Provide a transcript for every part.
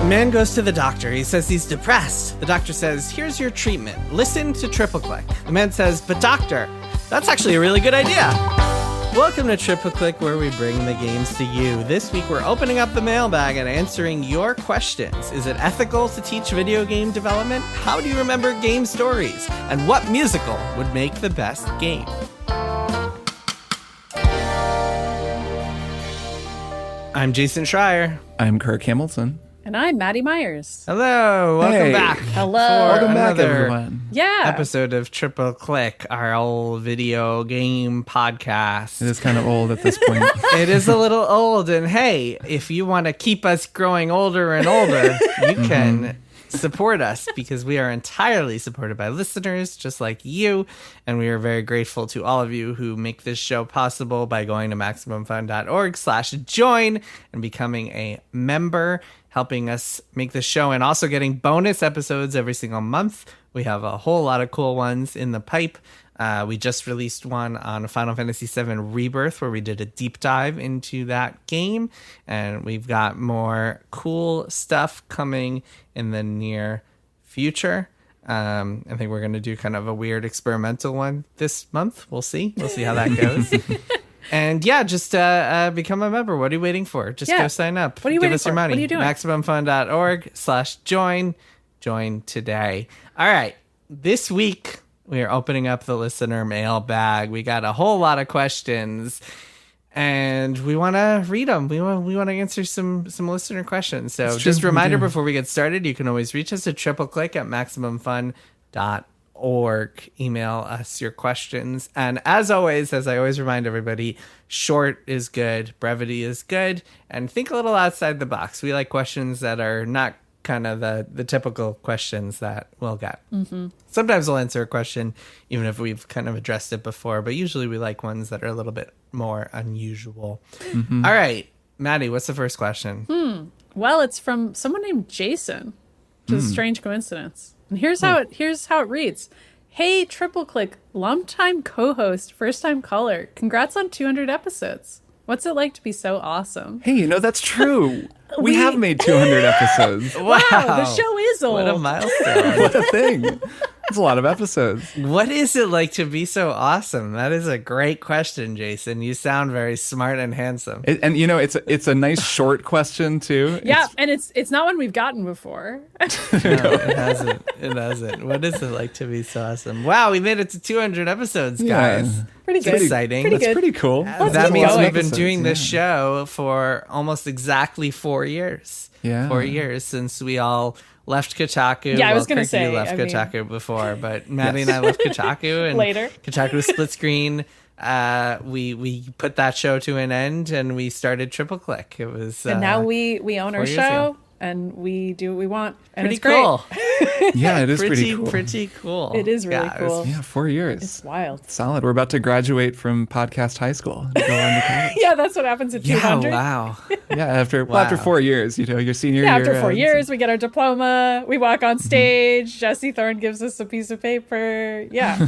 Man goes to the doctor. He says he's depressed. The doctor says, here's your treatment. Listen to Triple Click. The man says, but doctor, that's actually a really good idea. Welcome to Triple Click, where we bring the games to you. This week, we're opening up the mailbag and answering your questions. Is it ethical to teach video game development? How do you remember game stories? And what musical would make the best game? I'm Jason Schreier. I'm Kirk Hamilton. And I'm Maddy Myers. Hello, welcome back. Hello. Welcome back, everyone. Yeah. Episode of Triple Click, our old video game podcast. It is kind of old at this point. It is a little old, and hey, if you want to keep us growing older and older, you can support us, because we are entirely supported by listeners just like you, and we are very grateful to all of you who make this show possible by going to MaximumFun.org/join and becoming a member, helping us make the show, and also getting bonus episodes every single month. We have a whole lot of cool ones in the pipe. We just released one on Final Fantasy VII Rebirth, where we did a deep dive into that game, and we've got more cool stuff coming in the near future. I think we're going to do kind of a weird experimental one this month. We'll see how that goes. And yeah, just become a member. What are you waiting for? Just go sign up. What are you Give waiting us for? your money. What are you doing? MaximumFun.org/join. Join today. All right. This week, we are opening up the listener mailbag. We got a whole lot of questions, and we want to read them. We want to answer some listener questions. So just a reminder before we get started, you can always reach us at tripleclick@maximumfun.org. Email us your questions. And as always, as I always remind everybody, short is good, brevity is good, and think a little outside the box. We like questions that are not kind of the typical questions that we'll get. Mm-hmm. Sometimes we'll answer a question even if we've kind of addressed it before, but usually we like ones that are a little bit more unusual. Mm-hmm. All right, Maddy, what's the first question? Well, it's from someone named Jason, which is a strange coincidence. And here's how it reads. Hey, Triple Click, longtime co-host, first-time caller. Congrats on 200 episodes. What's it like to be so awesome? Hey, that's true. We have made 200 episodes. Wow, the show is old. What a milestone. What a thing. That's a lot of episodes. What is it like to be so awesome? That is a great question, Jason. You sound very smart and handsome. It's a nice short question, too. Yeah, and it's not one we've gotten before. No, it hasn't. What is it like to be so awesome? Wow, we made it to 200 episodes, guys. Yeah. Pretty good. Exciting. That's pretty cool. That means going. we've been doing this show for almost exactly 4 years. Yeah. 4 years since we all left Kotaku. Yeah, I was going to Kirk, say. you left Kotaku before, but Maddy and I left Kotaku. And Later. Kotaku split screen. We put that show to an end, and we started Triple Click. It was, and now we own our 4 years show, ago. and we do what we want. And Pretty it's great. cool. Yeah, it is pretty cool. Pretty cool. It is really cool. Yeah, 4 years. It's wild. Solid. We're about to graduate from podcast high school and go on to college. Yeah, that's what happens at 200. Wow. Yeah, after 4 years, your senior year. Yeah, after 4 years, we get our diploma. We walk on Mm-hmm. stage. Jesse Thorne gives us a piece of paper. Yeah.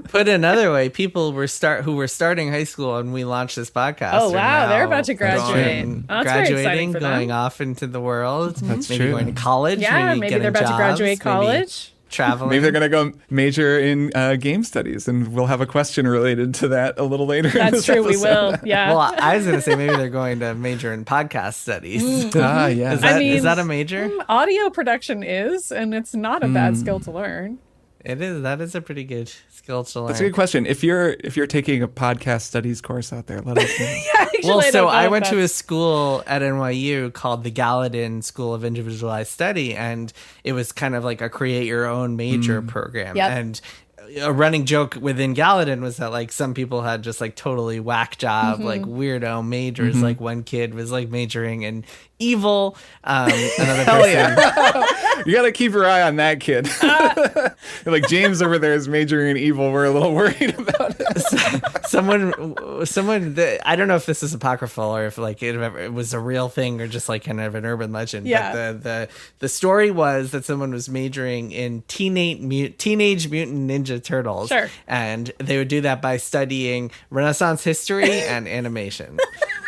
Put another way, people who were starting high school and we launched this podcast. Oh, are wow, now they're about to graduate. going- Oh, that's very exciting graduating, for them. going off into the world. That's maybe true. going to college. Yeah, maybe getting they're about to jobs, graduate maybe college. Traveling. Maybe they're going to go major in game studies, and we'll have a question related to that a little later. That's true, we will. Yeah. Well, I was going to say maybe they're going to major in podcast studies. Yeah. Is that a major? Audio production is, and it's not a bad skill to learn. It is. That is a pretty good skill to learn. That's a good question. If you're taking a podcast studies course out there, let us know. Well, so I went to a school at NYU called the Gallatin School of Individualized Study, and it was kind of like a create your own major program. Yep. And a running joke within Gallatin was that like some people had just like totally whack job, like weirdo majors. Like one kid was like majoring in evil. Another person You got to keep your eye on that kid. Like James over there is majoring in evil. We're a little worried about it. someone that, I don't know if this is apocryphal or if like it was a real thing or just like kind of an urban legend. Yeah. But the story was that someone was majoring in Teenage Mutant Ninja Turtles. Sure. And they would do that by studying Renaissance history and animation.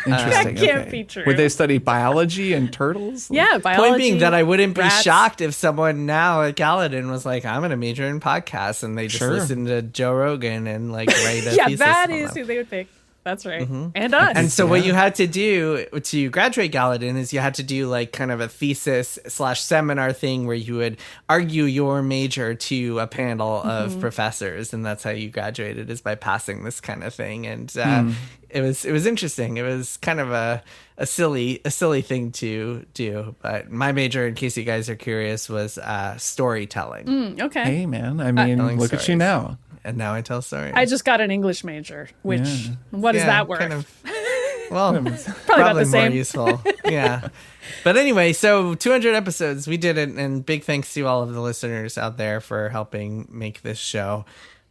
Interesting. That can't be true. Would they study biology and turtles? Yeah, biology. Point being that I wouldn't be rats. shocked if someone now at Gallatin was like, I'm going to major in podcasts, and they just Sure. listen to Joe Rogan and like write a Yeah, thesis that on is them. who they would pick. That's right. And us. And so what you had to do to graduate Gallatin is you had to do like kind of a thesis / seminar thing where you would argue your major to a panel of professors, and that's how you graduated, is by passing this kind of thing. And it was interesting. It was kind of a silly thing to do. But my major, in case you guys are curious, was storytelling. Okay. Hey, man. I mean, Telling look at you stories. now. And now I tell stories. I just got an English major, which, what is Yeah, that worth? kind of- well, about probably the more same. useful. Yeah. But anyway, so 200 episodes, we did it. And big thanks to all of the listeners out there for helping make this show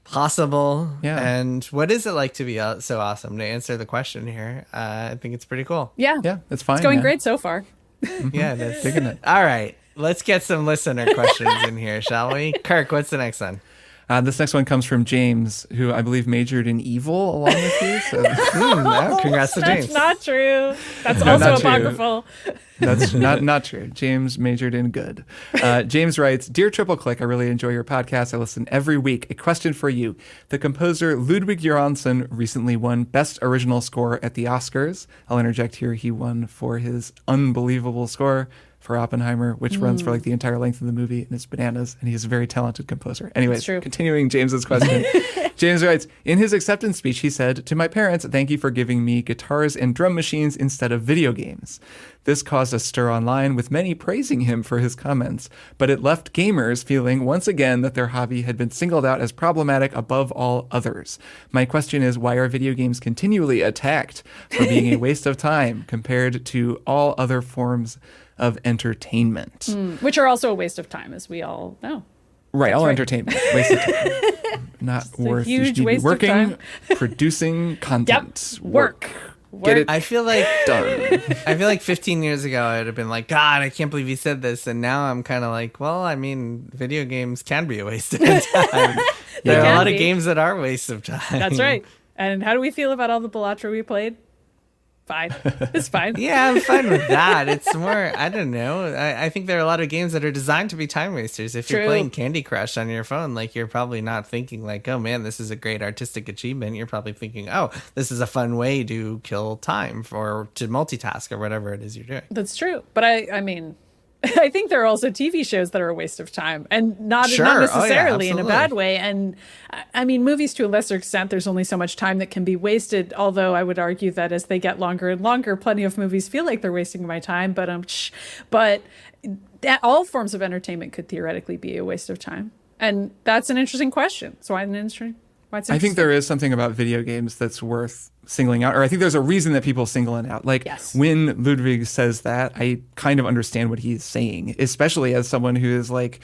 possible. Yeah. And what is it like to be so awesome? To answer the question here, I think it's pretty cool. Yeah. Yeah, it's fine. It's going man. great so far. Yeah, it is. Digging it. All right. Let's get some listener questions in here, shall we? Kirk, what's the next one? This next one comes from James, who I believe majored in evil along with you. So Yeah, congrats to That's James. not true. That's No, also not true. apocryphal. that's not true. James majored in good. James writes, Dear Triple Click, I really enjoy your podcast. I listen every week. A question for you. The composer Ludwig Göransson recently won Best Original Score at the Oscars. I'll interject here. He won for his unbelievable score for Oppenheimer, which runs for like the entire length of the movie, and it's bananas, and he's a very talented composer. Anyways, true. continuing James's question. James writes, in his acceptance speech, he said, to my parents, thank you for giving me guitars and drum machines instead of video games. This caused a stir online, with many praising him for his comments, but it left gamers feeling once again that their hobby had been singled out as problematic above all others. My question is, why are video games continually attacked for being a waste of time compared to all other forms of entertainment? Which are also a waste of time, as we all know. Right, all right. entertainment. Waste of time. Not a worth. You huge should be waste of working, time. producing content. Work. Get it I feel like done. I feel like 15 years ago I would have been like, God, I can't believe he said this. And now I'm kind of like, well, I mean, video games can be a waste of time. There are a can lot of be. games that are wastes of time. That's right. And how do we feel about all the Bellatra we played? Fine. It's fine. Yeah, I'm fine with that. It's more, I don't know. I think there are a lot of games that are designed to be time wasters. If you're True. playing Candy Crush on your phone, like you're probably not thinking like, oh man, this is a great artistic achievement. You're probably thinking, oh, this is a fun way to kill time or to multitask or whatever it is you're doing. That's true. But I mean, I think there are also TV shows that are a waste of time, and not Sure. Oh, yeah, necessarily in a absolutely. bad way. And I mean, movies to a lesser extent, there's only so much time that can be wasted. Although I would argue that as they get longer and longer, plenty of movies feel like they're wasting my time. But that all forms of entertainment could theoretically be a waste of time, and that's an interesting question. So why it's I think there is something about video games that's worth singling out, or I think there's a reason that people single it out. Like Yes. when Ludwig says that, I kind of understand what he's saying, especially as someone who is like,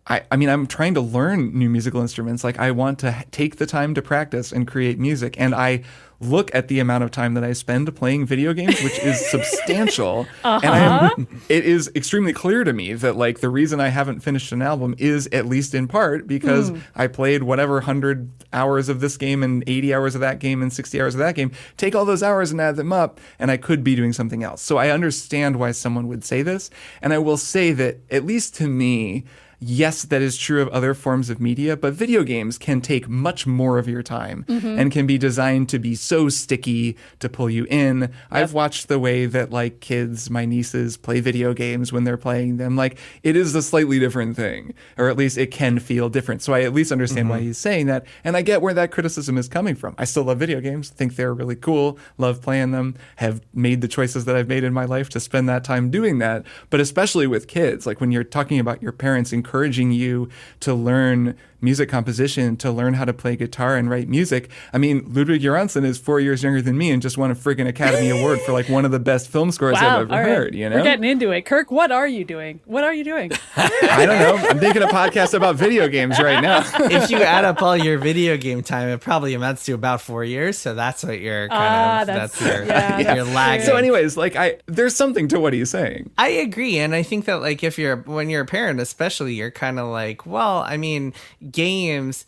I mean, I'm trying to learn new musical instruments. Like I want to take the time to practice and create music. And I look at the amount of time that I spend playing video games, which is substantial. And it is extremely clear to me that like the reason I haven't finished an album is at least in part because I played whatever 100 hours of this game and 80 hours of that game and 60 hours of that game. Take all those hours and add them up, and I could be doing something else. So I understand why someone would say this. And I will say that, at least to me, yes, that is true of other forms of media, but video games can take much more of your time and can be designed to be so sticky to pull you in. I've watched the way that like kids, my nieces, play video games when they're playing them. Like it is a slightly different thing, or at least it can feel different. So I at least understand why he's saying that. And I get where that criticism is coming from. I still love video games, think they're really cool, love playing them, have made the choices that I've made in my life to spend that time doing that. But especially with kids, like when you're talking about your parents encouraging encouraging you to learn music composition, to learn how to play guitar and write music. I mean, Ludwig Göransson is 4 years younger than me and just won a friggin' Academy Award for like one of the best film scores I've ever heard. You know, we're getting into it. Kirk, what are you doing? I don't know. I'm thinking a podcast about video games right now. If you add up all your video game time, it probably amounts to about 4 years. So that's what you're kind of, you're lagging. So anyways, like there's something to what he's saying. I agree. And I think that like when you're a parent, especially, you're kind of like, well, I mean, games,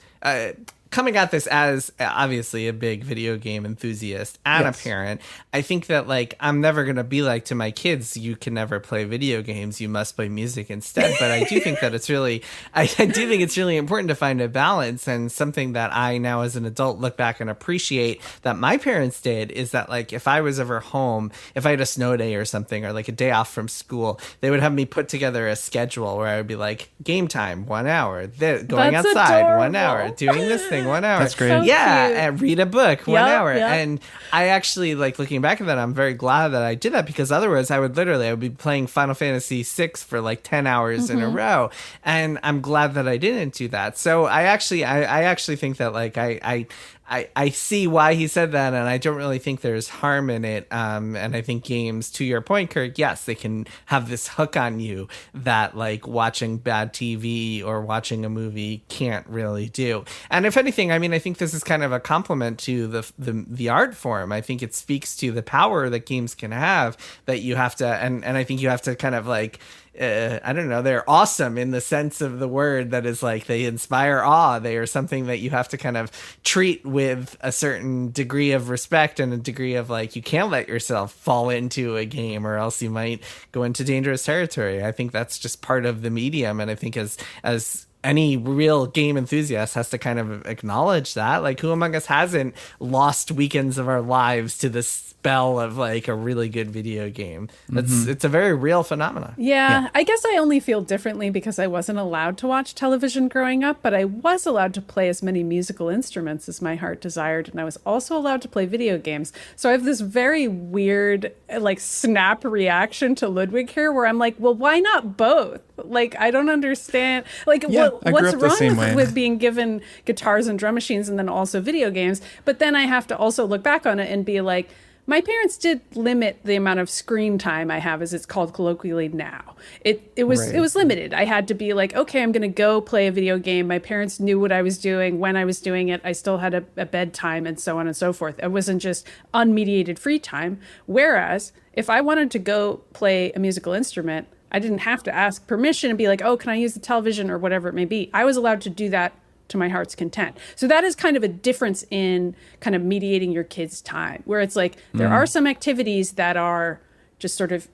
coming at this as obviously a big video game enthusiast and a parent, I think that like I'm never going to be like to my kids, you can never play video games, you must play music instead. But I do think that it's really, I do think it's really important to find a balance. And something that I now as an adult look back and appreciate that my parents did is that like if I was ever home, if I had a snow day or something, or like a day off from school, they would have me put together a schedule where I would be like, game time 1 hour, going outside adorable. 1 hour, doing this thing 1 hour. That's great. So yeah, cute. and read a book 1 hour. Yep. And I actually, like, looking back at that, I'm very glad that I did that, because otherwise I would be playing Final Fantasy VI for like 10 hours in a row. And I'm glad that I didn't do that. So I actually think that like I see why he said that, and I don't really think there's harm in it. And I think games, to your point, Kirk, yes, they can have this hook on you that like watching bad TV or watching a movie can't really do. And if anything, I mean, I think this is kind of a compliment to the art form. I think it speaks to the power that games can have, that you have to, and I think you have to kind of like, I don't know, they're awesome in the sense of the word, that is like they inspire awe. They are something that you have to kind of treat with a certain degree of respect and a degree of like, you can't let yourself fall into a game or else you might go into dangerous territory. I think that's just part of the medium. And I think as any real game enthusiast has to kind of acknowledge that. Like, who among us hasn't lost weekends of our lives to the spell of like a really good video game? It's a very real phenomenon. Yeah, I guess I only feel differently because I wasn't allowed to watch television growing up, but I was allowed to play as many musical instruments as my heart desired, and I was also allowed to play video games. So I have this very weird like snap reaction to Ludwig here, where I'm like, well, why not both? Like, I don't understand. Like, what's wrong with being given guitars and drum machines and then also video games? But then I have to also look back on it and be like, my parents did limit the amount of screen time I have, as it's called colloquially now. It was limited. I had to be like, okay, I'm going to go play a video game. My parents knew what I was doing when I was doing it. I still had a bedtime and so on and so forth. It wasn't just unmediated free time. Whereas if I wanted to go play a musical instrument, I didn't have to ask permission and be like, oh, can I use the television or whatever it may be. I was allowed to do that to my heart's content. So that is kind of a difference in kind of mediating your kids' time, where it's like there are some activities that are just sort of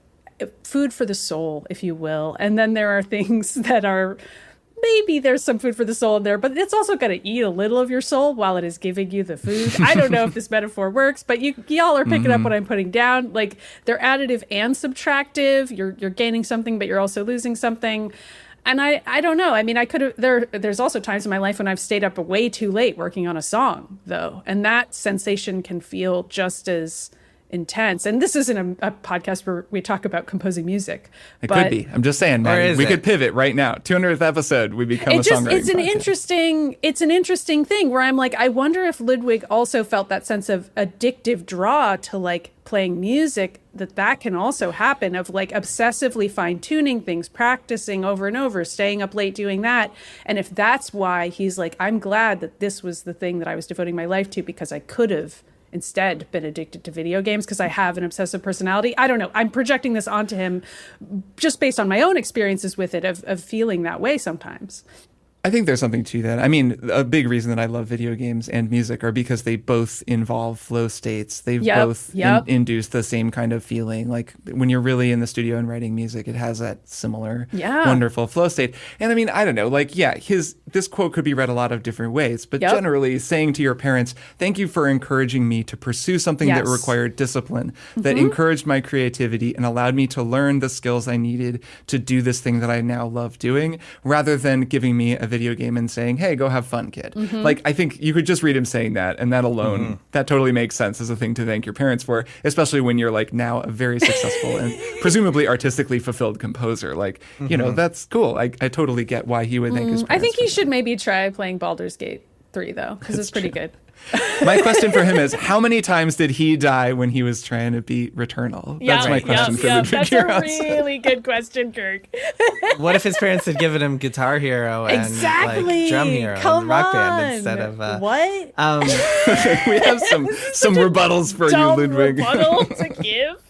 food for the soul, if you will. And then there are things that are, maybe there's some food for the soul in there, but it's also got to eat a little of your soul while it is giving you the food. I don't know if this metaphor works, but y'all are picking up what I'm putting down. Like, they're additive and subtractive. You're gaining something, but you're also losing something. And I don't know. I mean, I could have, there's also times in my life when I've stayed up way too late working on a song, though. And that sensation can feel just as intense. And this isn't a podcast where we talk about composing music. It could be. I'm just saying, Maddy, we could pivot right now. 200th episode, we become a songwriting podcast. It's an interesting thing where I'm like, I wonder if Ludwig also felt that sense of addictive draw to like playing music, that can also happen, of like obsessively fine-tuning things, practicing over and over, staying up late doing that. And if that's why he's like, I'm glad that this was the thing that I was devoting my life to, because I could have instead been addicted to video games because I have an obsessive personality. I don't know. I'm projecting this onto him just based on my own experiences with it, of feeling that way sometimes. I think there's something to that. I mean, a big reason that I love video games and music are because they both involve flow states. They both induce the same kind of feeling. Like when you're really in the studio and writing music, it has that similar wonderful flow state. And I mean, I don't know, like, this quote could be read a lot of different ways, but generally saying to your parents, thank you for encouraging me to pursue something that required discipline, that encouraged my creativity and allowed me to learn the skills I needed to do this thing that I now love doing, rather than giving me a video game and saying, hey, go have fun, kid. Like, I think you could just read him saying that, and that alone, that totally makes sense as a thing to thank your parents for, especially when you're like now a very successful and presumably artistically fulfilled composer. Like, you know, that's cool. I totally get why he would thank his parents. I think he for should maybe try playing Baldur's Gate 3, though, because it's pretty good. My question for him is, how many times did he die when he was trying to beat Returnal? That's my question for Ludwig That's Heroes. a really good question, Kirk. What if his parents had given him Guitar Hero and like Drum Hero and Rock Band instead of what? We have some rebuttals for you, Dumb Ludwig. rebuttal to give.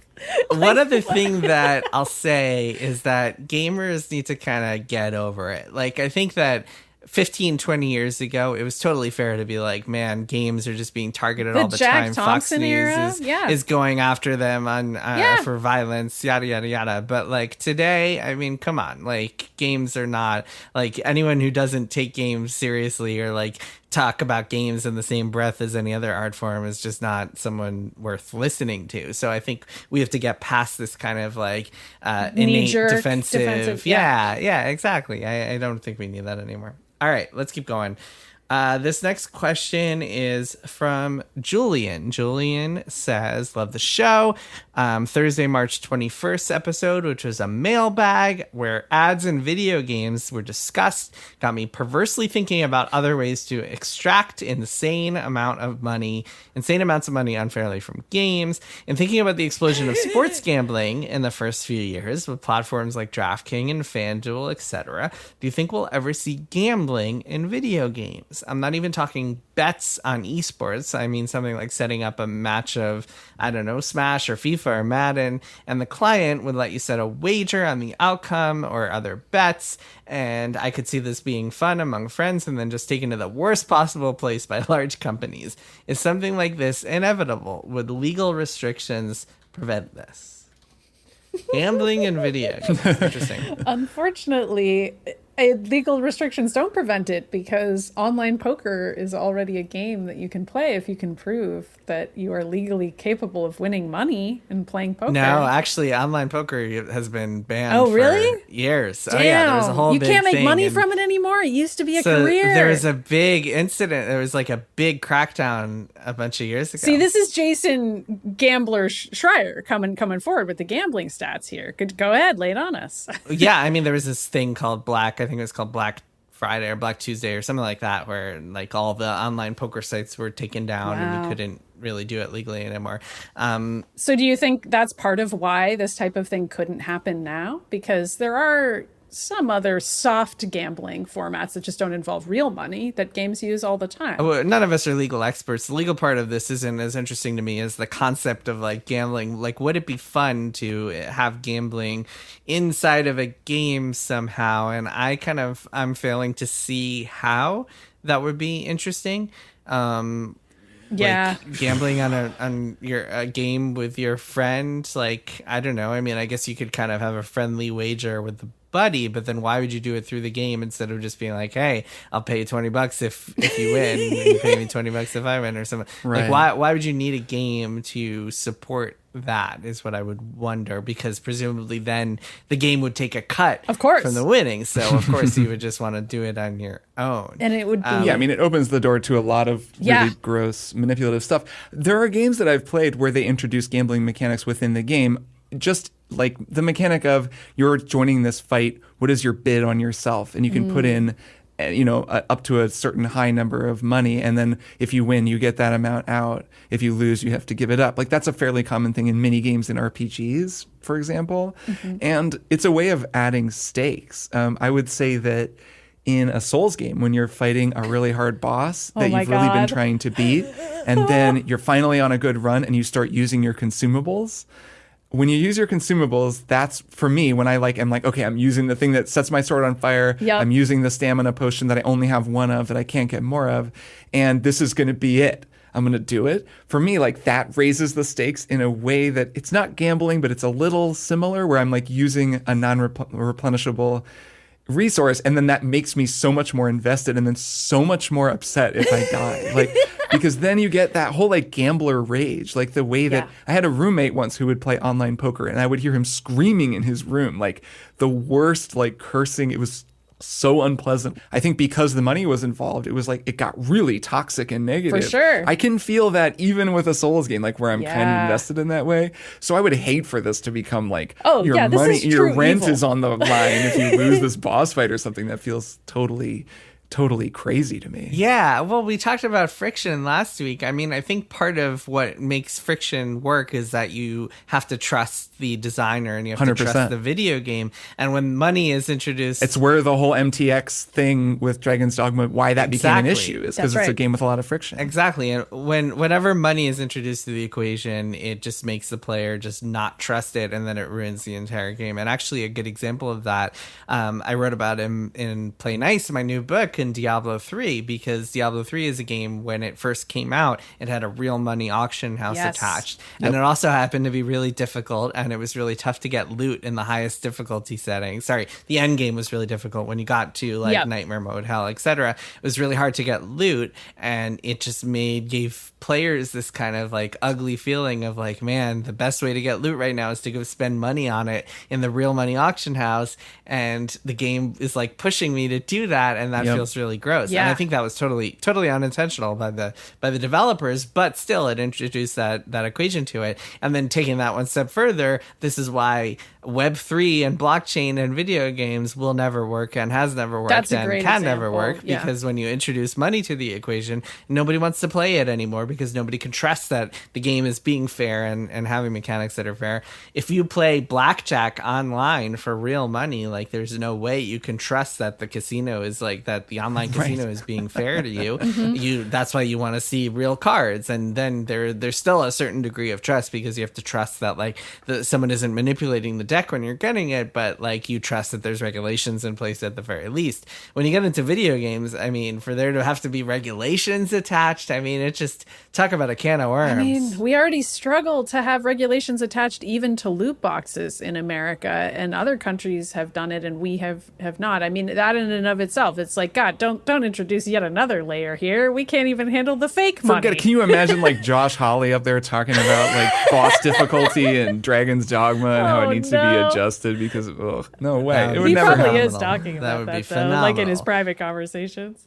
One other thing that I'll say is that gamers need to kind of get over it. Like, I think that 15, 20 years ago, it was totally fair to be like, man, games are just being targeted all the Jack time. Thompson Fox era? News Yeah. is going after them on for violence, yada, yada, yada. But like today, I mean, come on, like games are not like anyone who doesn't take games seriously or like talk about games in the same breath as any other art form is just not someone worth listening to. So I think we have to get past this kind of like innate Knee-jerk, defensive. Yeah, exactly. I don't think we need that anymore. All right, let's keep going. This next question is from Julian. Julian says, love the show. Thursday, March 21st episode, which was a mailbag where ads and video games were discussed, got me perversely thinking about other ways to extract insane amounts of money unfairly from games, and thinking about the explosion of sports gambling in the first few years with platforms like DraftKings and FanDuel, etc. Do you think we'll ever see gambling in video games? I'm not even talking bets on esports. I mean something like setting up a match of, I don't know, Smash or FIFA or Madden, and the client would let you set a wager on the outcome or other bets, and I could see this being fun among friends and then just taken to the worst possible place by large companies. Is something like this inevitable? Would legal restrictions prevent this? Gambling in video games. Interesting. Unfortunately, legal restrictions don't prevent it because online poker is already a game that you can play if you can prove that you are legally capable of winning money and playing poker. No, actually, online poker has been banned really? for years. Damn. Oh, yeah, there was a whole you big can't make thing, money and from it anymore. It used to be a so career. there was a big incident. There was like a big crackdown a bunch of years ago. See, this is Jason Gambler Schreier coming forward with the gambling stats here. Go ahead, lay it on us. Yeah, I mean, there was this thing called I think it was called Black Friday or Black Tuesday or something like that, where like all the online poker sites were taken down and you couldn't really do it legally anymore. So do you think that's part of why this type of thing couldn't happen now? Because there are some other soft gambling formats that just don't involve real money that games use all the time. Well, none of us are legal experts. The legal part of this isn't as interesting to me as the concept of like gambling. Like, would it be fun to have gambling inside of a game somehow? And I'm failing to see how that would be interesting. Yeah, like gambling on a game with your friend. Like, I don't know. I mean, I guess you could kind of have a friendly wager with the buddy, but then why would you do it through the game instead of just being like, hey, I'll pay you $20 if you win, and you pay me $20 if I win, or something. Right. Like, why would you need a game to support that is what I would wonder, because presumably then the game would take a cut, of course, from the winning. So of course you would just want to do it on your own. And it would be yeah, I mean, it opens the door to a lot of really gross manipulative stuff. There are games that I've played where they introduce gambling mechanics within the game, just like the mechanic of you're joining this fight, what is your bid on yourself? And you can put in up to a certain high number of money, and then if you win, you get that amount out. If you lose, you have to give it up. Like, that's a fairly common thing in mini games in RPGs, for example. And it's a way of adding stakes. I would say that in a Souls game, when you're fighting a really hard boss that you've really been trying to beat, and then you're finally on a good run and you start using your consumables. When you use your consumables, that's for me when I'm like, okay, I'm using the thing that sets my sword on fire. Yep. I'm using the stamina potion that I only have one of that I can't get more of. And this is going to be it. I'm going to do it. For me, like, that raises the stakes in a way that it's not gambling, but it's a little similar, where I'm like using a non-replenishable resource, and then that makes me so much more invested and then so much more upset if I die. Like, because then you get that whole like gambler rage, like the way that I had a roommate once who would play online poker, and I would hear him screaming in his room, like the worst, like cursing. It was so unpleasant. I think because the money was involved, it was like it got really toxic and negative. For sure. I can feel that even with a Souls game, like where I'm kind of Yeah. invested in that way. So I would hate for this to become like Oh, your yeah, this money, is your true rent evil. is on the line if you lose this boss fight or something. That feels totally crazy to me. Yeah, well, we talked about friction last week. I mean, I think part of what makes friction work is that you have to trust the designer and you have to 100%. trust the video game. And when money is introduced, It's where the whole MTX thing with Dragon's Dogma, why that became an Exactly. issue, is That's because it's a right. game with a lot of friction. exactly. And whenever money is introduced to the equation, it just makes the player just not trust it, and then it ruins the entire game. And actually, a good example of that, I wrote about in Play Nice, my new book, in Diablo 3, because Diablo 3 is a game, when it first came out, it had a real money auction house Yes. attached. And it also happened to be really difficult, and it was really tough to get loot in the highest difficulty setting. Sorry, the end game was really difficult when you got to like Yep. Nightmare Mode, Hell, etc. It was really hard to get loot, and it just gave players this kind of like ugly feeling of like, man, the best way to get loot right now is to go spend money on it in the real money auction house, and the game is like pushing me to do that, and that Yep. feels really gross. Yeah. And I think that was totally unintentional by the developers, but still it introduced that equation to it. And then taking that one step further, this is why Web3 and blockchain and video games will never work and has never worked That's a and great can never example. work, Yeah. because when you introduce money to the equation, nobody wants to play it anymore because nobody can trust that the game is being fair and having mechanics that are fair. If you play blackjack online for real money, like there's no way you can trust that the casino is like that the online casino is being fair to you. That's why you want to see real cards, and then there's still a certain degree of trust because you have to trust that like someone isn't manipulating the deck when you're getting it, but like you trust that there's regulations in place at the very least. When you get into video games, I mean, for there to have to be regulations attached, I mean, it just talk about a can of worms. I mean, we already struggle to have regulations attached even to loot boxes in America, and other countries have done it and we have not. I mean, that in and of itself, it's like, God, don't introduce yet another layer here. We can't even handle the fake money. Can you imagine like Josh Hawley up there talking about like boss difficulty and Dragon's Dogma and how Oh, it needs to be no. adjusted because no way. It would He never probably happen. is talking That about would be that, though, like in his phenomenal. private conversations.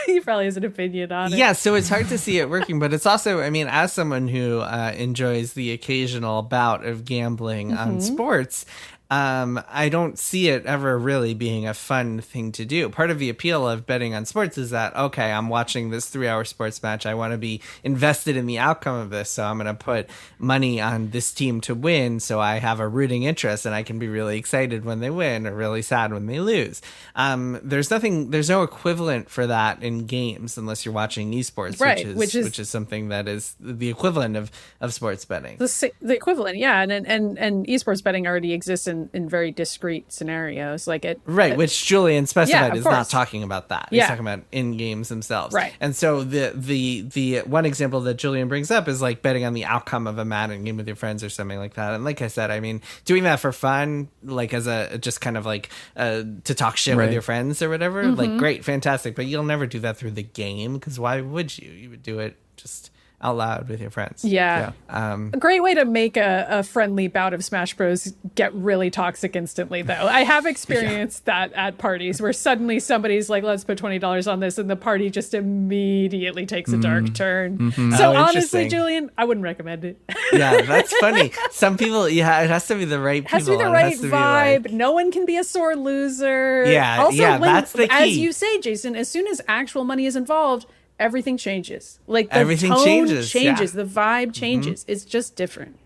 He probably has an opinion on it. Yeah, so it's hard to see it working, but it's also, I mean, as someone who enjoys the occasional bout of gambling on sports, I don't see it ever really being a fun thing to do. Part of the appeal of betting on sports is that, okay, I'm watching this 3-hour sports match. I want to be invested in the outcome of this. So I'm going to put money on this team to win. So I have a rooting interest and I can be really excited when they win or really sad when they lose. There's no equivalent for that in games unless you're watching esports, Right, which is something that is the equivalent of sports betting. The equivalent, yeah, and esports betting already exists in very discrete scenarios, like it. Right, which Julian specified of is not course. talking about that. He's Yeah. talking about in games themselves. Right. And so the one example that Julian brings up is like betting on the outcome of a Madden game with your friends or something like that. And like I said, I mean, doing that for fun, like as a just kind of like to talk shit with Right. your friends or whatever, like great, fantastic. But you'll never do that through the game because why would you? You would do it just out loud with your friends. Yeah. A great way to make a friendly bout of Smash Bros. Get really toxic instantly, though. I have experienced that at parties where suddenly somebody's like, let's put $20 on this, and the party just immediately takes a dark turn. So Oh, honestly, interesting. Julian, I wouldn't recommend it. Yeah, that's funny. Some people, yeah, it has to be the right people. It has to be the and it right has to be, vibe. like- No one can be a sore loser. Yeah, Also, yeah, that's the as key. you say, Jason, as soon as actual money is involved, everything changes. Like the Everything tone changes, changes, yeah. the vibe changes. It's just different.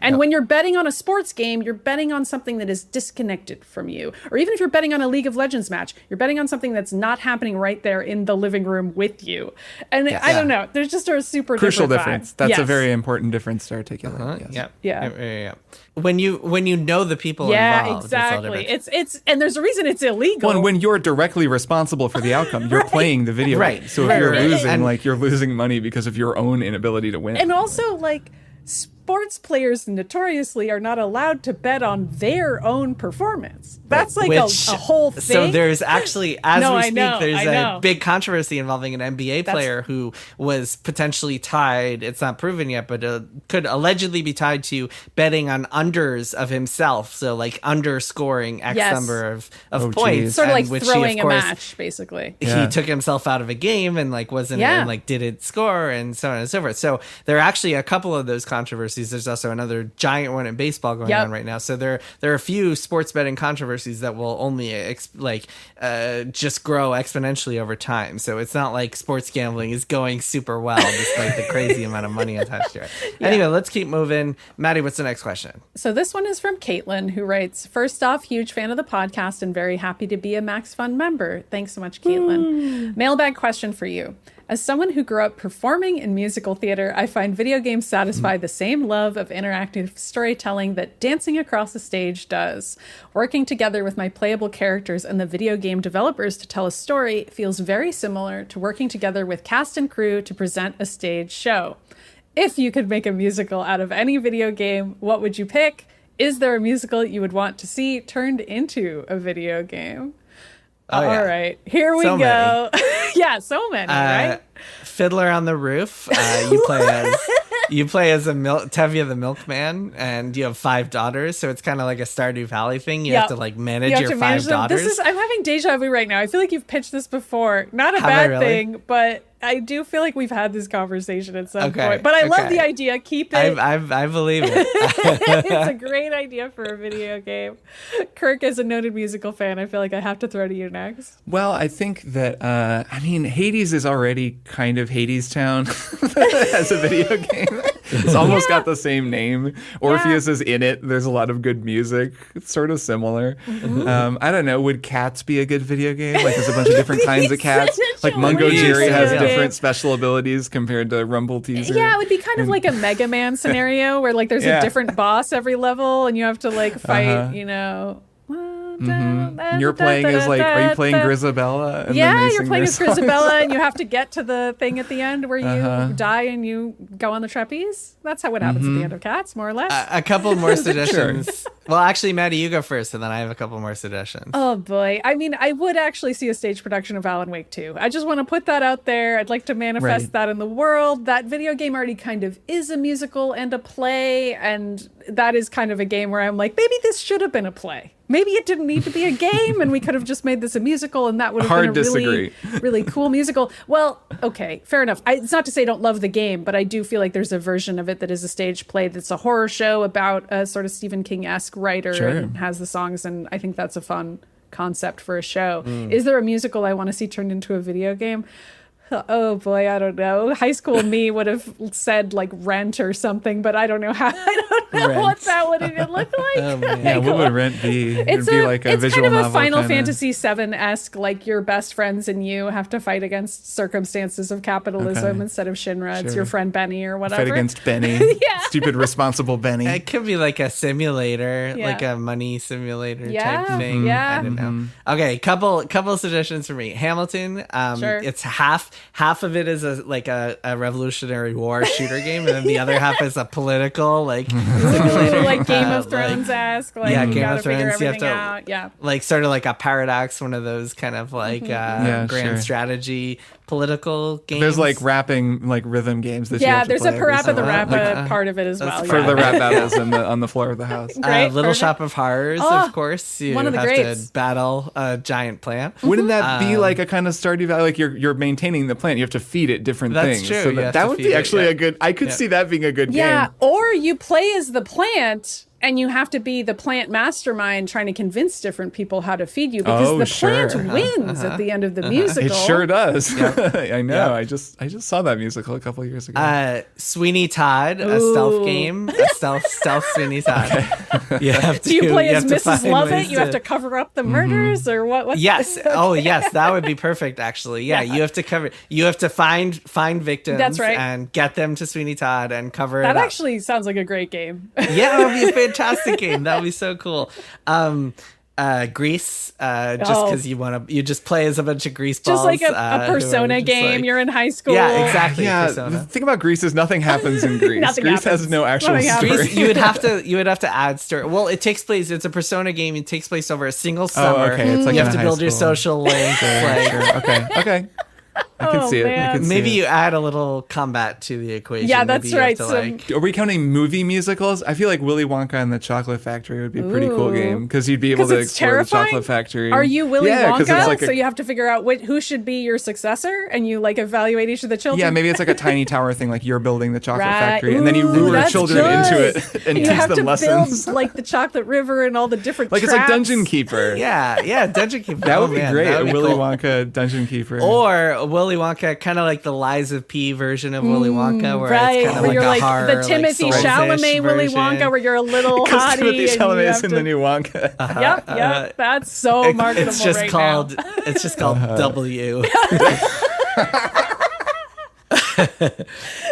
And when you're betting on a sports game, you're betting on something that is disconnected from you. Or even if you're betting on a League of Legends match, you're betting on something that's not happening right there in the living room with you. And I don't know. There's just a super Crucial different difference. vibe. That's a Yes. very important difference to articulate. Yes. Yeah. When you know the people Yeah, involved, it's all exactly. different. It's and there's a reason it's illegal. Well, and when you're directly responsible for the outcome, you're playing the video Right. game. So Right, if you're right. losing, And- like you're losing money because of your own inability to win. And also, like, sports players notoriously are not allowed to bet on their own performance. That's like a whole thing. So there's actually, as we speak, there's a big controversy involving an NBA player who was potentially tied. It's not proven yet, but could allegedly be tied to betting on unders of himself. So like underscoring X number of points. Geez. Sort of like throwing a match, basically. He took himself out of a game and like wasn't and like didn't score and so on and so forth. So there are actually a couple of those controversies. There's also another giant one in baseball going on right now. So there are a few sports betting controversies that will only just grow exponentially over time. So it's not like sports gambling is going super well despite the crazy amount of money attached to it. Anyway, let's keep moving. Maddie, what's the next question? So this one is from Caitlin, who writes, first off, huge fan of the podcast and very happy to be a Max Fun member. Thanks so much, Caitlin. Mailbag question for you. As someone who grew up performing in musical theater, I find video games satisfy the same love of interactive storytelling that dancing across the stage does. Working together with my playable characters and the video game developers to tell a story feels very similar to working together with cast and crew to present a stage show. If you could make a musical out of any video game, what would you pick? Is there a musical you would want to see turned into a video game? All right, here we go. Yeah, so many, right? Fiddler on the Roof. You play as Tevye the milkman, and you have 5 daughters. So it's kind of like a Stardew Valley thing. You have to like manage your 5 daughters. I'm having deja vu right now. I feel like you've pitched this before. Not a bad thing, but I do feel like we've had this conversation at some point. But I love the idea. Keep it. I believe it. It's a great idea for a video game. Kirk, as a noted musical fan, I feel like I have to throw to you next. Well, I think that, Hades is already kind of Hades Town as a video game. It's almost got the same name. Orpheus is in it. There's a lot of good music. It's sort of similar. I don't know. Would Cats be a good video game? Like there's a bunch of different kinds of cats. Like Mungo Jerry has different special abilities compared to Rumble Teaser. Yeah, it would be kind of like a Mega Man scenario where like there's a different boss every level and you have to like fight, You're playing as are you playing Grisabella? And you're playing as Grisabella and you have to get to the thing at the end where you die and you go on the trapeze. That's what happens at the end of Cats, more or less. A couple more suggestions. Well, actually, Maddie, you go first, and then I have a couple more suggestions. Oh, boy. I mean, I would actually see a stage production of Alan Wake 2. I just want to put that out there. I'd like to manifest that in the world. That video game already kind of is a musical and a play, and that is kind of a game where I'm like, maybe this should have been a play. Maybe it didn't need to be a game, and we could have just made this a musical, and that would have been a really, really cool musical. Well, okay, fair enough. It's not to say I don't love the game, but I do feel like there's a version of it that is a stage play that's a horror show about a sort of Stephen King-esque writer and has the songs, and I think that's a fun concept for a show. Is there a musical I want to see turned into a video game? Oh boy, I don't know. High school me would have said like Rent or something, but I don't know how. I don't know what that would even look like. Yeah, what would Rent be? It'd be like a visual kind of novel. A Final Fantasy VII-esque, like your best friends and you have to fight against circumstances of capitalism instead of Shinra. It's your friend Benny or whatever. Fight against Benny. Stupid responsible Benny. It could be like a simulator, like a money simulator type thing. Yeah. I don't know. Okay, couple suggestions for me. Hamilton. It's half of it is a Revolutionary War shooter game, and then the other half is a political simulator, like Game of Thrones-esque. Game of Thrones. You have to out. Sort of like a Paradox, one of those kind of grand strategy political games. There's like rapping, like rhythm games that you have to there's play a Parappa the Rappa part of it as well. For the rap battles on the floor of the house. Little Shop of Horrors, of course. You one of the have greats. to battle a giant plant. Wouldn't that be like a kind of Stardew Valley? Like you're maintaining the plant. You have to feed it different things. That's true. So that would be actually a good. I could see that being a good game. Yeah, or you play as the plant. And you have to be the plant mastermind trying to convince different people how to feed you because the plant wins at the end of the musical. It sure does. I know. I just saw that musical a couple of years ago. Sweeney Todd, a stealth game, a stealth Sweeney Todd. Okay. Do you play as Mrs. Lovett? You have to cover up the murders or what? Yes. Oh, yes. That would be perfect. Actually, you have to cover. You have to find victims. That's right. And get them to Sweeney Todd and cover it up. That actually sounds like a great game. Yeah, it would be a fantastic game. That would be so cool. Grease, just because you just play as a bunch of grease balls. Just like a who are Persona just game. like- You're in high school. Yeah, exactly. Yeah, Persona. the thing about Greece is nothing happens in Greece. Nothing Greece happens. has no actual Nothing story. happens. Grease, you would have to add story. Well, it takes place. It's a Persona game. It takes place over a single summer. okay. It's like you in have a to high build your school. social link. like, Sure. Okay. I can Oh, see it. I man. can see Maybe it. you add a little combat to the equation. Yeah, Maybe that's you have right. to, Some- like- Are we counting movie musicals? I feel like Willy Wonka and the Chocolate Factory would be a pretty cool Ooh. game because you'd be able 'Cause to it's explore terrifying? the Chocolate Factory. Are you Willy Yeah, 'cause Wonka? it's like So you have to figure out who should be your successor, and you like evaluate each of the children. yeah, maybe it's like a tiny tower thing, like you're building the Chocolate Right. Factory, and then you Ooh, lure that's children good. into it and you teach have them to lessons. build like the chocolate river and all the different Like it's like traps. Dungeon Keeper. Yeah, Dungeon Keeper. That would Oh, be man, great. that A would be Willy cool. Wonka Dungeon Keeper. Or Willy Wonka, kind of like the Lies of P version of Willy Wonka, where Right, it's kind of where like you're a like horror, the Timothy like, Souls-ish Chalamet Willy version. Wonka, where you're a little because hottie. Timothy and you Chalamet have is in to- the new Wonka. Yep. That's so marketable It's just right called. now. It's just called W.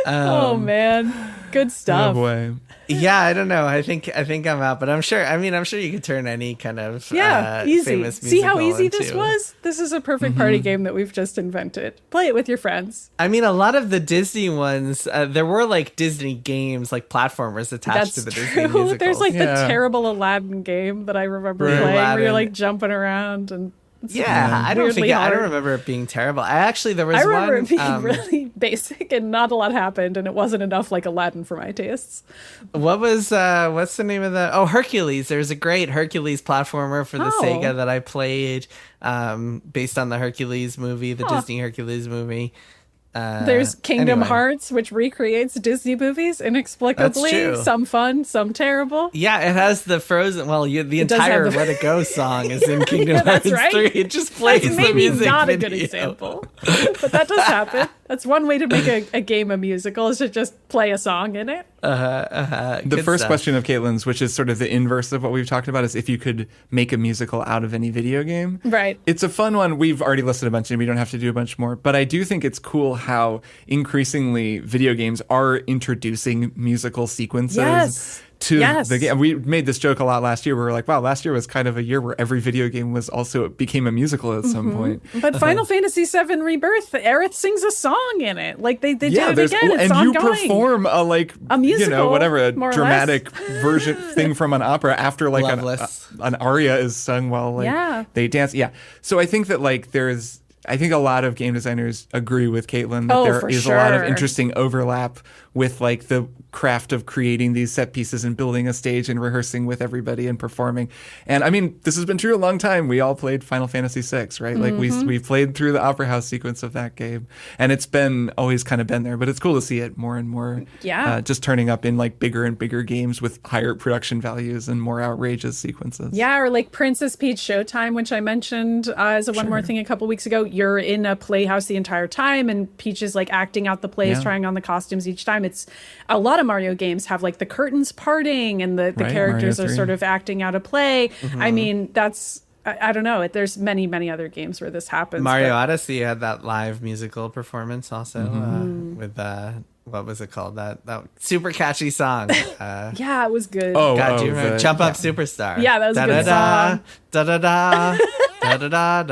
Oh man, good Oh stuff. boy. Yeah, I don't know. I think I'm out, but I'm sure. I mean, I'm sure you could turn any kind of Easy. famous See how musical easy this into- was? This is a perfect party game that we've just invented. Play it with your friends. I mean, a lot of the Disney ones, there were like Disney games, like platformers attached That's to the true. Disney musicals. There's like the Yeah. terrible Aladdin game that I remember Right. playing, where you're Aladdin. like jumping around and. It's yeah, I don't weirdly think I hard. don't remember it being terrible. There was I remember one. it being really basic and not a lot happened, and it wasn't enough like Aladdin for my tastes. What's the name of the? Oh, Hercules. There's a great Hercules platformer for the Oh. Sega that I played, based on the Hercules movie, the Disney Hercules movie. There's Kingdom anyway. Hearts, which recreates Disney movies inexplicably. true. Some fun, some terrible. Yeah, it has the Frozen. Well, the does have entire the- "Let It Go" song is in Kingdom Yeah, that's Hearts right. 3. It just plays That's the maybe music not a video. good example, but that does happen. That's one way to make a game a musical, is to just play a song in it. The Good first stuff. question of Caitlin's, which is sort of the inverse of what we've talked about, is if you could make a musical out of any video game. Right. It's a fun one. We've already listed a bunch and we don't have to do a bunch more. But I do think it's cool how increasingly video games are introducing musical sequences Yes. to Yes. the game. We made this joke a lot last year. We were like, wow, last year was kind of a year where every video game was also became a musical at some point. But Final Fantasy VII Rebirth, Aerith sings a song in it. Like they did it there's again. It's and you ongoing. perform a musical, whatever, a more or dramatic version thing from an opera after like Loveless. an aria is sung while like Yeah. they dance. Yeah. So I think that like I think a lot of game designers agree with Caitlin that Oh, there for is a lot of sure. interesting overlap with like the craft of creating these set pieces and building a stage and rehearsing with everybody and performing. And I mean, this has been true a long time. We all played Final Fantasy VI, right? Like we played through the opera house sequence of that game, and it's been always kind of been there. But it's cool to see it more and more. Yeah. Just turning up in like bigger and bigger games with higher production values and more outrageous sequences. Yeah, or like Princess Peach Showtime, which I mentioned as a one more thing a couple weeks ago. You're in a playhouse the entire time, and Peach is like acting out the plays, Yeah. trying on the costumes each time. It's a lot of Mario games have like the curtains parting and the Right, characters Mario are 3. sort of acting out a play. I mean, that's I don't know. There's many, many other games where this happens. Mario but- Odyssey had that live musical performance also with what was it called? That super catchy song. Yeah, it was good. God, do you remember? the- Jump Up Superstar. Yeah, that was a good Da-da-da, da-da-da, da-da-da,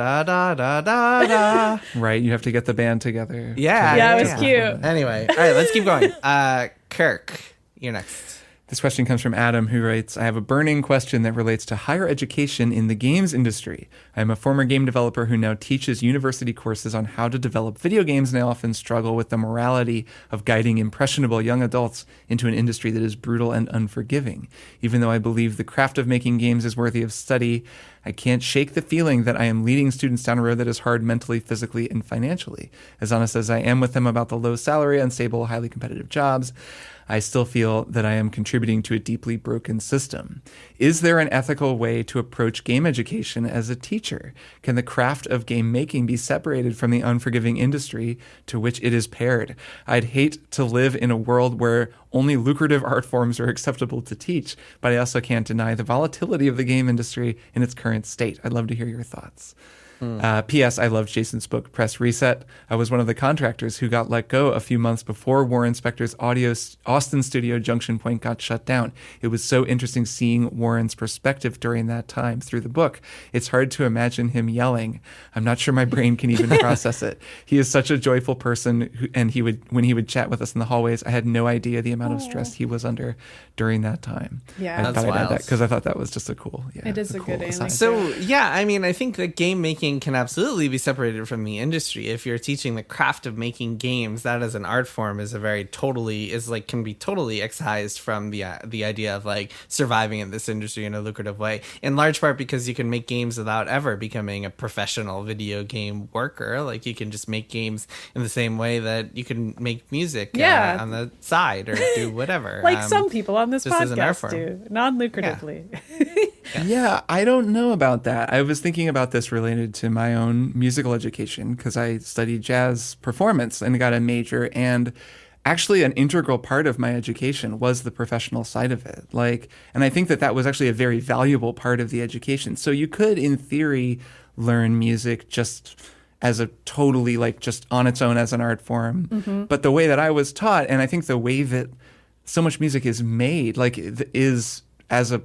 da-da-da-da-da. Right. You have to get the band together. Yeah. Yeah, it was cute. Anyway, all right, let's keep going. Kirk, you're next. This question comes from Adam, who writes, I have a burning question that relates to higher education in the games industry. I am a former game developer who now teaches university courses on how to develop video games, and I often struggle with the morality of guiding impressionable young adults into an industry that is brutal and unforgiving. Even though I believe the craft of making games is worthy of study, I can't shake the feeling that I am leading students down a road that is hard mentally, physically, and financially. As honest as I am with them about the low salary, unstable, highly competitive jobs, I still feel that I am contributing to a deeply broken system. Is there an ethical way to approach game education as a teacher? Can the craft of game making be separated from the unforgiving industry to which it is paired? I'd hate to live in a world where only lucrative art forms are acceptable to teach, but I also can't deny the volatility of the game industry in its current state. I'd love to hear your thoughts. P.S. I loved Jason's book, Press Reset. I was one of the contractors who got let go a few months before Warren Spector's Austin studio Junction Point got shut down. It was so interesting seeing Warren's perspective during that time through the book. It's hard to imagine him yelling. I'm not sure my brain can even process it. He is such a joyful person, and when he would chat with us in the hallways, I had no idea the amount of stress he was under during that time. Yeah. I thought I'd add that because I thought that was just a cool. Yeah, It is a cool good aside. anecdote. So yeah, I mean, I think that game making can absolutely be separated from the industry. If you're teaching the craft of making games, that as an art form is can be totally excised from the idea of like surviving in this industry in a lucrative way. In large part because you can make games without ever becoming a professional video game worker. Like you can just make games in the same way that you can make music on the side or do whatever. Like some people on this just as an art podcast form. do, non-lucratively. Yeah, I don't know about that. I was thinking about this related to my own musical education because I studied jazz performance and got a major, and actually an integral part of my education was the professional side of it. And I think that was actually a very valuable part of the education. So you could, in theory, learn music just as a totally just on its own as an art form. Mm-hmm. But the way that I was taught, and I think the way that so much music is made, is as a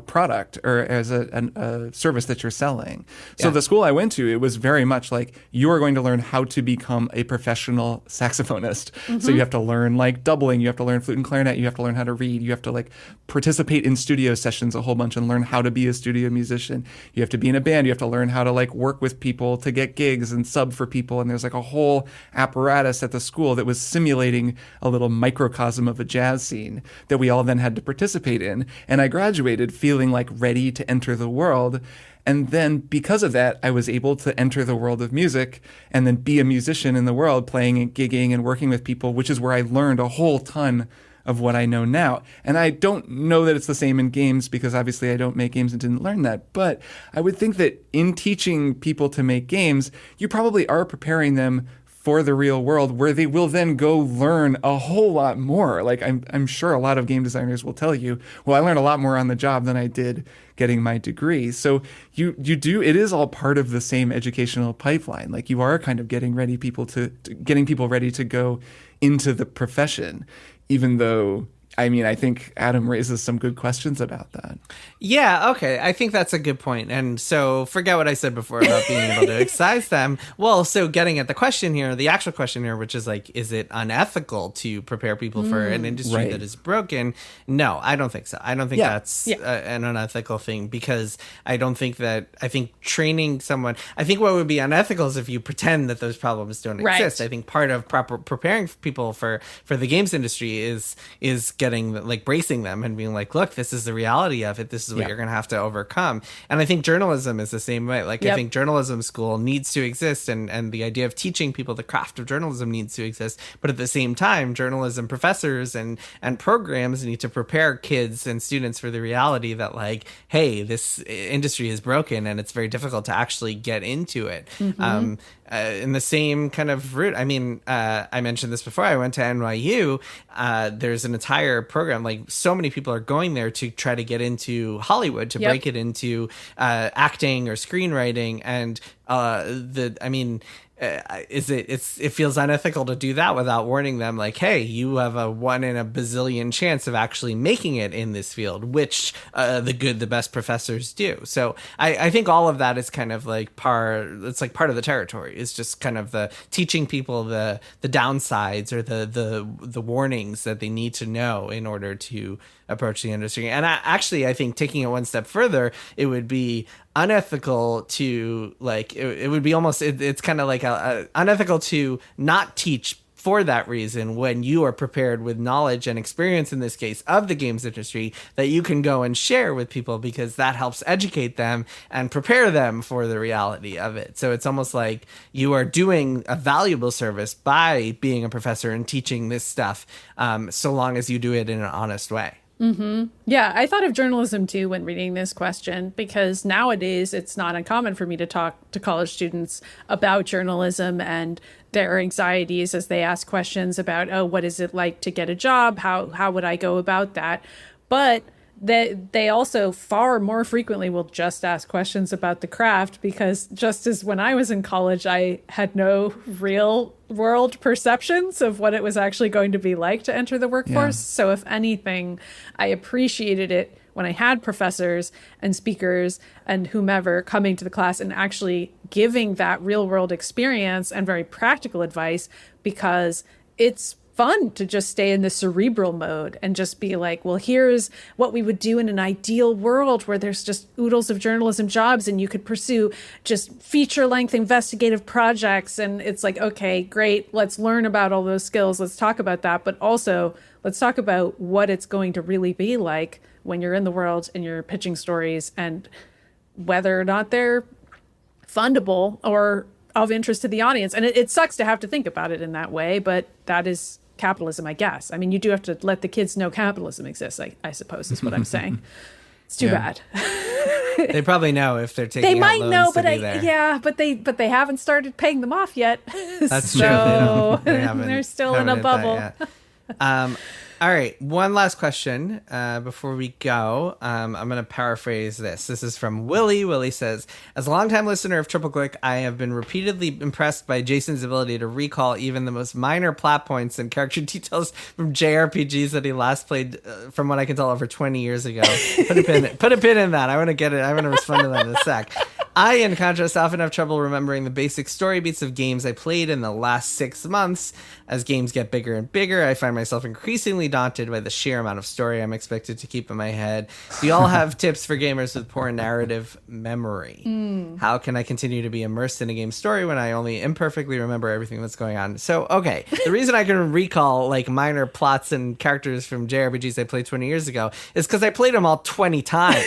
product or as a service that you're selling. So the school I went to, it was very much like you are going to learn how to become a professional saxophonist. Mm-hmm. So you have to learn doubling, you have to learn flute and clarinet, you have to learn how to read, you have to participate in studio sessions a whole bunch and learn how to be a studio musician. You have to be in a band, you have to learn how to work with people to get gigs and sub for people. And there's a whole apparatus at the school that was simulating a little microcosm of a jazz scene that we all then had to participate in. And I graduated feeling ready to enter the world. And then because of that, I was able to enter the world of music and then be a musician in the world, playing and gigging and working with people, which is where I learned a whole ton of what I know now. And I don't know that it's the same in games because obviously I don't make games and didn't learn that. But I would think that in teaching people to make games, you probably are preparing them for the real world where they will then go learn a whole lot more. I'm sure a lot of game designers will tell you, well, I learned a lot more on the job than I did getting my degree. So you do, it is all part of the same educational pipeline. You are kind of getting getting people ready to go into the profession, even though I think Adam raises some good questions about that. Yeah, okay. I think that's a good point. And so forget what I said before about being able to excise them. Well, so getting at the question here, the actual question here, which is is it unethical to prepare people for an industry that is broken? No, I don't think so. I don't think that's an unethical thing because I think training someone, I think what would be unethical is if you pretend that those problems don't exist. I think part of preparing people for the games industry is getting bracing them and being look, this is the reality of it. This is what you're going to have to overcome. And I think journalism is the same way. I think journalism school needs to exist and the idea of teaching people the craft of journalism needs to exist. But at the same time, journalism professors and programs need to prepare kids and students for the reality that hey, this industry is broken and it's very difficult to actually get into it. Mm-hmm. In the same kind of route. I mean, I mentioned this before. I went to NYU. There's an entire program. So many people are going there to try to get into Hollywood, to break it into acting or screenwriting. And it feels unethical to do that without warning them hey, you have a 1 in a bazillion chance of actually making it in this field, which the best professors do. So I think all of that is kind of it's part of the territory. It's just kind of the teaching people the downsides or the warnings that they need to know in order to approach the industry. And I think taking it one step further, it would be unethical to it would be almost it's kind of unethical to not teach for that reason when you are prepared with knowledge and experience, in this case of the games industry, that you can go and share with people because that helps educate them and prepare them for the reality of it. So it's almost like you are doing a valuable service by being a professor and teaching this stuff, so long as you do it in an honest way. Mm-hmm. Yeah, I thought of journalism too when reading this question, because nowadays it's not uncommon for me to talk to college students about journalism and their anxieties as they ask questions about, what is it like to get a job? How would I go about that? But they also far more frequently will just ask questions about the craft, because just as when I was in college, I had no real world perceptions of what it was actually going to be like to enter the workforce. Yeah. So if anything, I appreciated it when I had professors and speakers and whomever coming to the class and actually giving that real world experience and very practical advice, because it's fun to just stay in the cerebral mode and just be like, well, here's what we would do in an ideal world where there's just oodles of journalism jobs and you could pursue just feature-length investigative projects. And it's like, okay, great, let's learn about all those skills. Let's talk about that. But also, let's talk about what it's going to really be like when you're in the world and you're pitching stories, and whether or not they're fundable or of interest to the audience. And it sucks to have to think about it in that way, but that is capitalism, I guess. I mean, you do have to let the kids know capitalism exists, I suppose, is what I'm saying. It's too bad. They probably know if they're taking they out might loans know, to but be there. but they haven't started paying them off yet. That's so true. they're still in a bubble. All right, one last question before we go. I'm going to paraphrase this. This is from Willie. Willie says, as a longtime listener of Triple Click, I have been repeatedly impressed by Jason's ability to recall even the most minor plot points and character details from JRPGs that he last played, from what I can tell, over 20 years ago. Put a pin in that. I want to get it. I want to respond to that in a sec. I, in contrast, often have trouble remembering the basic story beats of games I played in the last 6 months. As games get bigger and bigger, I find myself increasingly daunted by the sheer amount of story I'm expected to keep in my head. Do you all have tips for gamers with poor narrative memory? How can I continue to be immersed in a game's story when I only imperfectly remember everything that's going on? So, okay, the reason I can recall like minor plots and characters from JRPGs I played 20 years ago is because I played them all 20 times.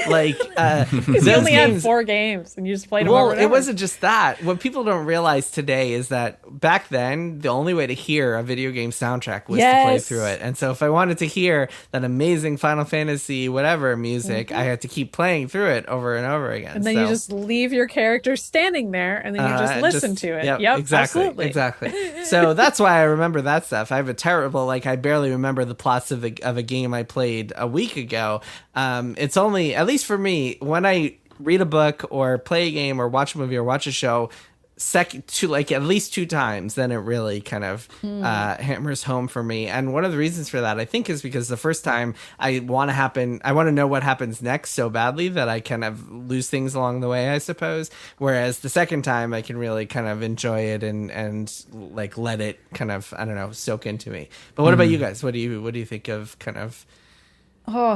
Like, because you only had 4 games and you just played them over and it over. wasn't just that. What people don't realize today is that back then, the only way to hear a video game soundtrack was to play through it. And so if I wanted to hear that amazing Final Fantasy whatever music, I had to keep playing through it over and over again. And then you just leave your character standing there and then you just listen to it. Yep, exactly. absolutely. Exactly. So that's why I remember that stuff. I have a terrible, like, I barely remember the plots of a game I played a week ago. It's only, at least for me, when I read a book or play a game or watch a movie or watch a show at least 2 times, then it really kind of hammers home for me. And one of the reasons for that, I think, is because the first time I want to know what happens next so badly that I kind of lose things along the way, I suppose. Whereas the second time I can really kind of enjoy it and like let it kind of, I don't know, soak into me. But what about you guys? What do you think of kind of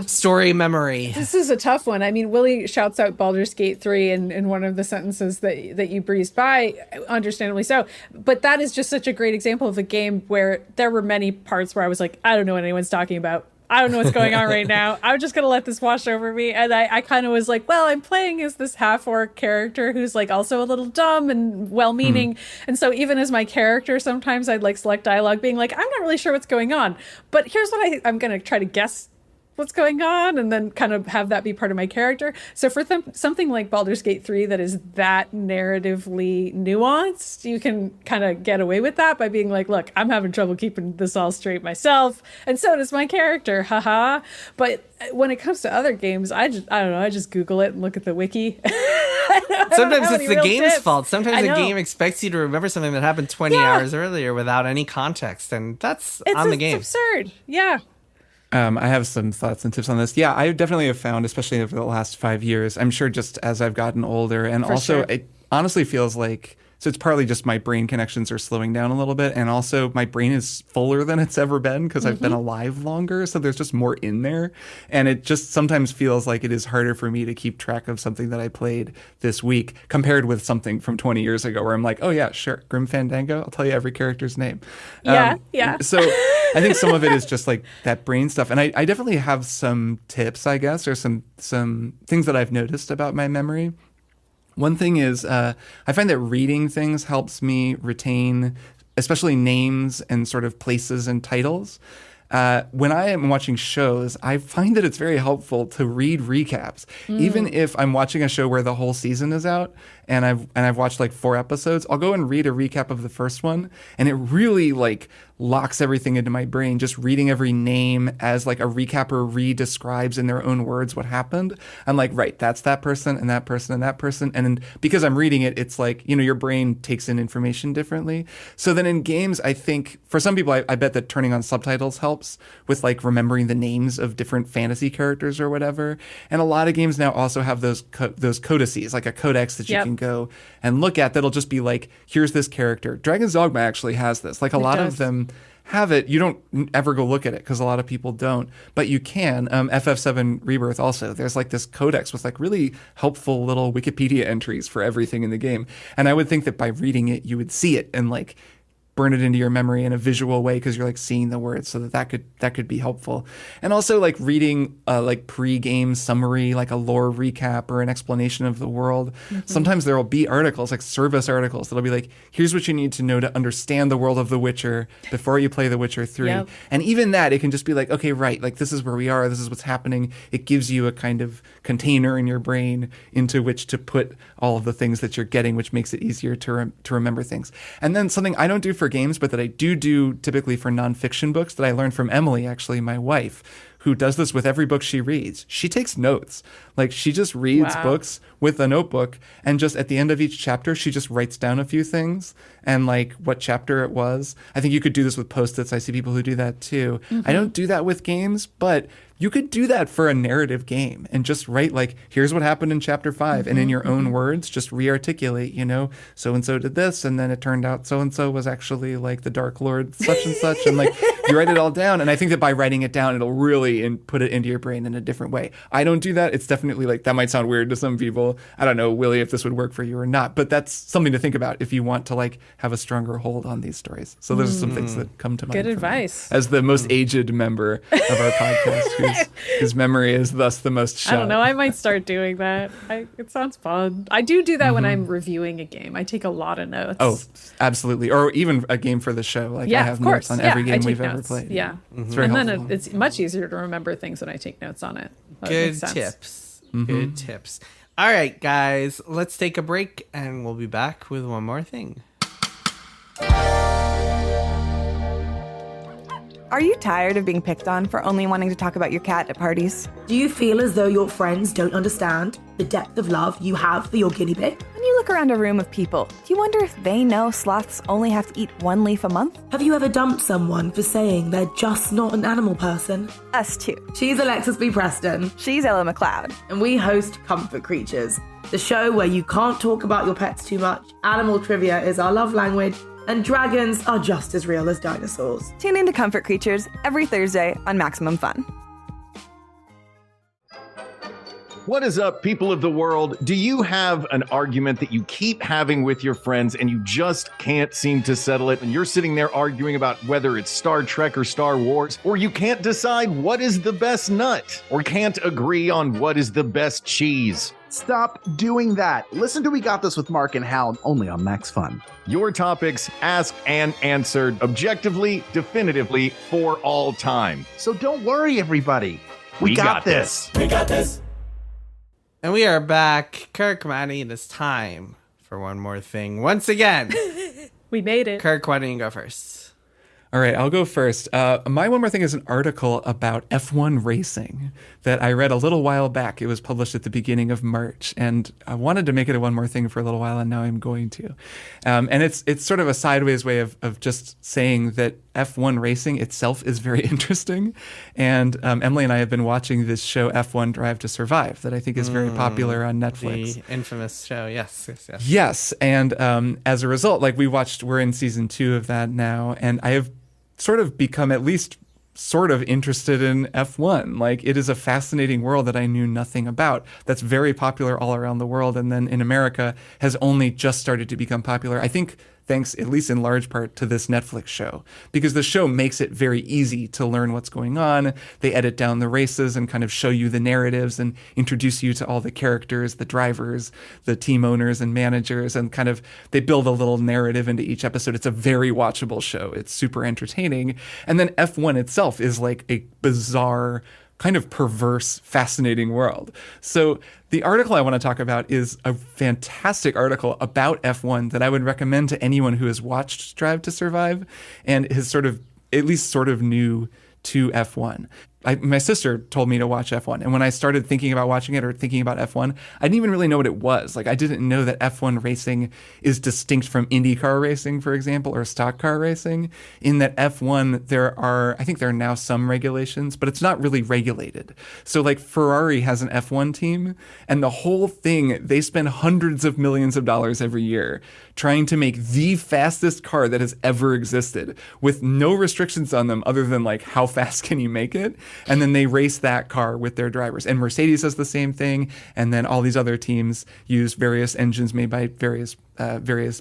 story memory? This is a tough one. I mean, Willie shouts out Baldur's Gate 3 in one of the sentences that you breezed by, understandably so. But that is just such a great example of a game where there were many parts where I was like, I don't know what anyone's talking about. I don't know what's going on right now. I'm just going to let this wash over me. And I kind of was like, well, I'm playing as this half-orc character who's like also a little dumb and well-meaning. And so even as my character, sometimes I'd like select dialogue being like, I'm not really sure what's going on. But here's what I'm going to try to guess what's going on, and then kind of have that be part of my character. So for something like Baldur's Gate 3 that is that narratively nuanced, you can kind of get away with that by being like, look, I'm having trouble keeping this all straight myself, and so does my character, haha. But when it comes to other games, I don't know, I just Google it and look at the wiki. Sometimes it's the game's fault. Sometimes a game expects you to remember something that happened 20 hours earlier without any context, and that's on the game. It's absurd. Yeah. I have some thoughts and tips on this. Yeah, I definitely have found, especially over the last 5 years, I'm sure just as I've gotten older, and it honestly feels like, so it's partly just my brain connections are slowing down a little bit, and also my brain is fuller than it's ever been because I've been alive longer, so there's just more in there. And it just sometimes feels like it is harder for me to keep track of something that I played this week compared with something from 20 years ago where I'm like, oh yeah, sure, Grim Fandango, I'll tell you every character's name. Yeah. So I think some of it is just like that brain stuff. And I definitely have some tips, I guess, or some things that I've noticed about my memory. One thing is I find that reading things helps me retain, especially names and sort of places and titles. when I am watching shows, I find that it's very helpful to read recaps. Even if I'm watching a show where the whole season is out and I've watched like 4 episodes, I'll go and read a recap of the first one, and it really like locks everything into my brain. Just reading every name as like a recapper re-describes in their own words what happened. I'm like, right, that's that person and that person and that person. And then because I'm reading it, it's like, you know, your brain takes in information differently. So then in games, I think for some people, I bet that turning on subtitles helps with like remembering the names of different fantasy characters or whatever. And a lot of games now also have those codices, like a codex that you can go and look at that'll just be like, here's this character. Dragon's Dogma actually has this. Like a lot of them have it. You don't ever go look at it because a lot of people don't, but you can. FF7 Rebirth also, there's like this codex with like really helpful little Wikipedia entries for everything in the game. And I would think that by reading it, you would see it and like burn it into your memory in a visual way because you're like seeing the words, so that could be helpful. And also like reading like pre-game summary, like a lore recap or an explanation of the world. Sometimes there will be articles, like service articles, that'll be like, here's what you need to know to understand the world of The Witcher before you play The Witcher 3. And even that, it can just be like, okay, right, like this is where we are, this is what's happening. It gives you a kind of container in your brain into which to put all of the things that you're getting, which makes it easier to remember things. And then something I don't do for games, but that I do typically for nonfiction books that I learned from Emily, actually, my wife, who does this with every book she reads. She takes notes. Like she just reads books with a notebook, and just at the end of each chapter, she just writes down a few things and like what chapter it was. I think you could do this with Post-its. I see people who do that too. I don't do that with games, but you could do that for a narrative game and just write like, here's what happened in chapter 5. And in your own words, just re-articulate, you know, so-and-so did this. And then it turned out so-and-so was actually like the Dark Lord, such and such. And like, you write it all down. And I think that by writing it down, it'll really put it into your brain in a different way. I don't do that. It's definitely like, that might sound weird to some people. I don't know, Willie, if this would work for you or not, but that's something to think about if you want to like have a stronger hold on these stories. So those are some things that come to mind. Good advice. As the most aged member of our podcast, whose memory is thus the most shot. I don't know. I might start doing that. It sounds fun. I do that when I'm reviewing a game. I take a lot of notes. Oh, absolutely. Or even a game for the show. Like I have notes on every game we've ever played. Yeah. It's very and helpful. then it's much easier to remember things when I take notes on it. Good tips. Good tips. All right, guys, let's take a break and we'll be back with one more thing. Are you tired of being picked on for only wanting to talk about your cat at parties? Do you feel as though your friends don't understand the depth of love you have for your guinea pig? When you look around a room of people, do you wonder if they know sloths only have to eat 1 leaf a month? Have you ever dumped someone for saying they're just not an animal person? Us too. She's Alexis B. Preston. She's Ella McLeod. And we host Comfort Creatures, the show where you can't talk about your pets too much, animal trivia is our love language, and dragons are just as real as dinosaurs. Tune into Comfort Creatures every Thursday on Maximum Fun. What is up, people of the world? Do you have an argument that you keep having with your friends and you just can't seem to settle it? And you're sitting there arguing about whether it's Star Trek or Star Wars, or you can't decide what is the best nut, or can't agree on what is the best cheese. Stop doing that. Listen to We Got This with Mark and Hal, only on Max Fun. Your topics asked and answered objectively, definitively, for all time. So don't worry, everybody. We got this. We got this. And we are back. Kirk, Maddy, it is time for one more thing. Once again, We made it. Kirk, why don't you go first? All right, I'll go first. My one more thing is an article about F1 racing that I read a little while back. It was published at the beginning of March, and I wanted to make it a one more thing for a little while, and now I'm going to. And it's sort of a sideways way of just saying that F1 racing itself is very interesting. And Emily and I have been watching this show F1 Drive to Survive that I think is very popular on Netflix. The infamous show, yes. Yes, and as a result, like we're in season 2 of that now, and I have sort of become at least sort of interested in F1. Like, it is a fascinating world that I knew nothing about. That's very popular all around the world, and then in America has only just started to become popular. I think thanks, at least in large part, to this Netflix show. Because the show makes it very easy to learn what's going on. They edit down the races and kind of show you the narratives and introduce you to all the characters, the drivers, the team owners and managers, and kind of they build a little narrative into each episode. It's a very watchable show. It's super entertaining. And then F1 itself is like a bizarre, kind of perverse, fascinating world. So the article I want to talk about is a fantastic article about F1 that I would recommend to anyone who has watched Drive to Survive and is sort of, at least sort of new to F1. My sister told me to watch F1. And when I started thinking about watching it or thinking about F1, I didn't even really know what it was. Like, I didn't know that F1 racing is distinct from IndyCar racing, for example, or stock car racing, in that F1, I think there are now some regulations, but it's not really regulated. So like Ferrari has an F1 team, and the whole thing, they spend hundreds of millions of dollars every year trying to make the fastest car that has ever existed with no restrictions on them other than like how fast can you make it. And then they race that car with their drivers. And Mercedes does the same thing. And then all these other teams use various engines made by various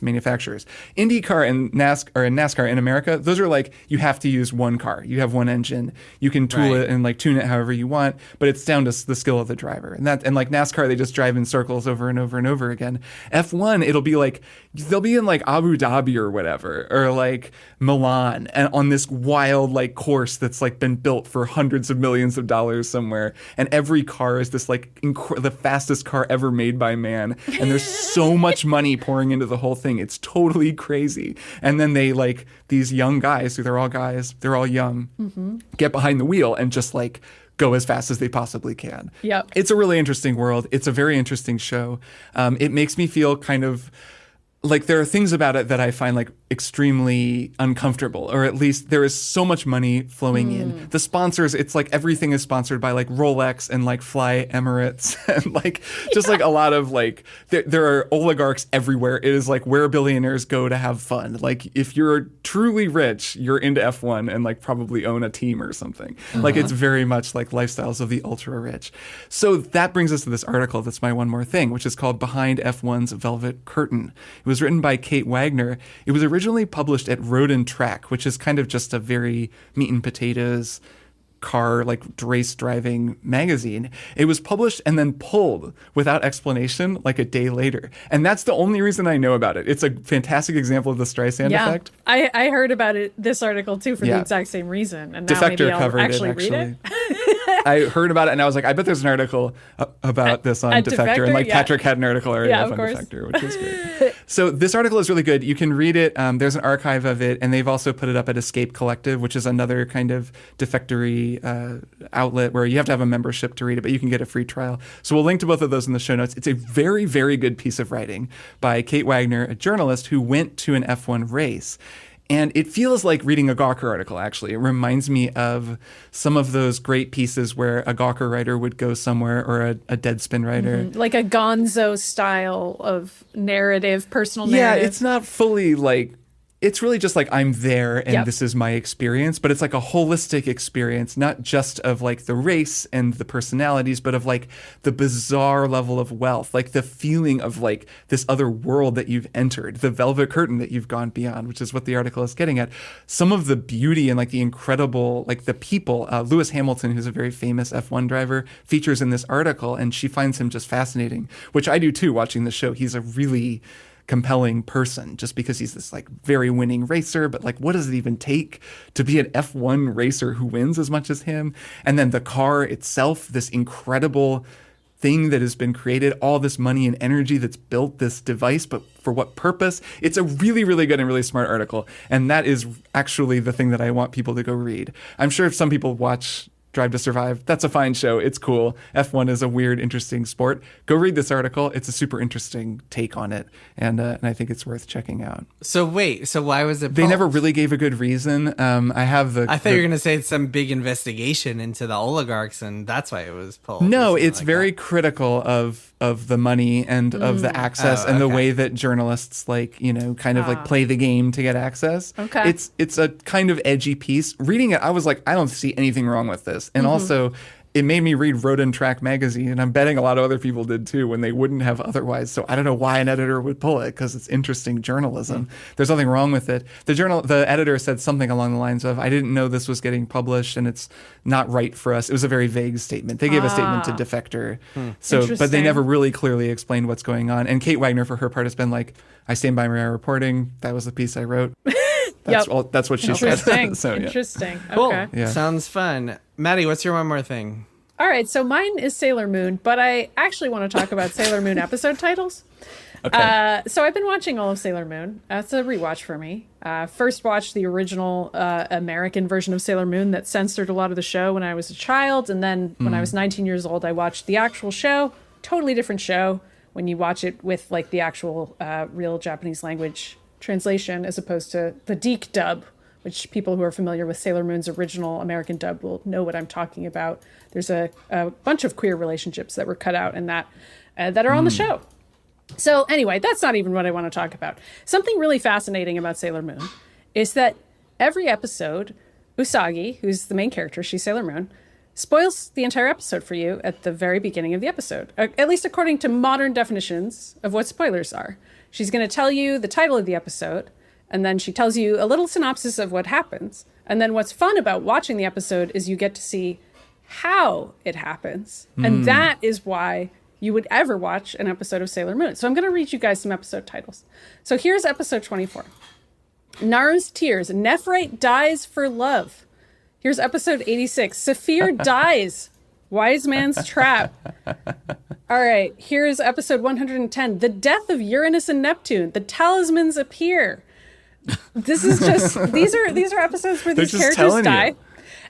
manufacturers. IndyCar and NASCAR in America, those are like, you have to use one car. You have one engine. You can tool it and like tune it however you want, but it's down to the skill of the driver. And like NASCAR, they just drive in circles over and over and over again. F1, it'll be like, they'll be in like Abu Dhabi or whatever, or like Milan, and on this wild like course that's like been built for hundreds of millions of dollars somewhere. And every car is this like the fastest car ever made by man. And there's so much money pouring into the whole thing. It's totally crazy. And then they like these young guys, who they're all young, get behind the wheel and just like go as fast as they possibly can. Yep. It's a really interesting world. It's a very interesting show. It makes me feel kind of like there are things about it that I find like extremely uncomfortable, or at least there is so much money flowing in. The sponsors, it's like everything is sponsored by like Rolex and like Fly Emirates and like just like a lot of like there are oligarchs everywhere. It is like where billionaires go to have fun. Like if you're truly rich, you're into F1 and like probably own a team or something. Like it's very much like lifestyles of the ultra rich. So that brings us to this article that's my one more thing, which is called Behind F1's Velvet Curtain. It was written by Kate Wagner. It was originally published at Road and Track, which is kind of just a very meat and potatoes car, like race driving magazine. It was published and then pulled without explanation like a day later. And that's the only reason I know about it. It's a fantastic example of the Streisand effect. I heard about it, this article too, for the exact same reason. And now Defector maybe I'll covered actually it, read it. I heard about it and I was like, I bet there's an article about this on Defector. And like Patrick had an article already up on Defector, which was great. So this article is really good. You can read it. There's an archive of it. And they've also put it up at Escape Collective, which is another kind of defectory outlet where you have to have a membership to read it, but you can get a free trial. So we'll link to both of those in the show notes. It's a very, very good piece of writing by Kate Wagner, a journalist who went to an F1 race. And it feels like reading a Gawker article, actually. It reminds me of some of those great pieces where a Gawker writer would go somewhere, or a Deadspin writer. Like a Gonzo style of narrative, personal narrative. Yeah, it's not fully like... It's really just like I'm there and this is my experience, but it's like a holistic experience, not just of like the race and the personalities, but of like the bizarre level of wealth, like the feeling of like this other world that you've entered, the velvet curtain that you've gone beyond, which is what the article is getting at. Some of the beauty and like the incredible, like the people, Lewis Hamilton, who's a very famous F1 driver, features in this article, and she finds him just fascinating, which I do too, watching the show. He's a really compelling person just because he's this like very winning racer, but like what does it even take to be an F1 racer who wins as much as him? And then the car itself, this incredible thing that has been created, all this money and energy that's built this device, but for what purpose? It's a really, really good and really smart article. And that is actually the thing that I want people to go read. I'm sure if some people watch Drive to Survive, that's a fine show. It's cool. F1 is a weird, interesting sport. Go read this article. It's a super interesting take on it, and I think it's worth checking out. So wait, so why was it They pulled? never really gave a good reason. I thought you were going to say it's some big investigation into the oligarchs, and that's why it was pulled. No, it's like very critical of the money and of the access and the way that journalists like, you know, kind of like play the game to get access. It's a kind of edgy piece. Reading it, I was like, I don't see anything wrong with this. And also, it made me read Road and Track magazine, and I'm betting a lot of other people did too when they wouldn't have otherwise. So I don't know why an editor would pull it, because it's interesting journalism. There's nothing wrong with it. The editor said something along the lines of, I didn't know this was getting published and it's not right for us. It was a very vague statement. They gave a statement to Defector. But they never really clearly explained what's going on. And Kate Wagner, for her part, has been like, I stand by my reporting. That was the piece I wrote. That's what she said. So, yeah. Interesting. Cool. Okay. Yeah. Sounds fun. Maddy, what's your one more thing? All right, so mine is Sailor Moon, but I actually want to talk about Sailor Moon episode titles. Okay. So I've been watching all of Sailor Moon. That's a rewatch for me. First watched the original American version of Sailor Moon that censored a lot of the show when I was a child. And then when I was 19 years old, I watched the actual show. Totally different show when you watch it with like the actual real Japanese language translation as opposed to the DeK dub, which people who are familiar with Sailor Moon's original American dub will know what I'm talking about. There's a bunch of queer relationships that were cut out in that that are on the show. So anyway, that's not even what I want to talk about. Something really fascinating about Sailor Moon is that every episode, Usagi, who's the main character, she's Sailor Moon, spoils the entire episode for you at the very beginning of the episode, at least according to modern definitions of what spoilers are. She's going to tell you the title of the episode, and then she tells you a little synopsis of what happens. And then what's fun about watching the episode is you get to see how it happens. And that is why you would ever watch an episode of Sailor Moon. So I'm going to read you guys some episode titles. So here's episode 24. Naru's Tears. Nephrite dies for love. Here's episode 86. Saphir dies. Wise Man's Trap. All right. Here's episode 110. The Death of Uranus and Neptune. The Talismans Appear. This is just these are episodes where these characters die.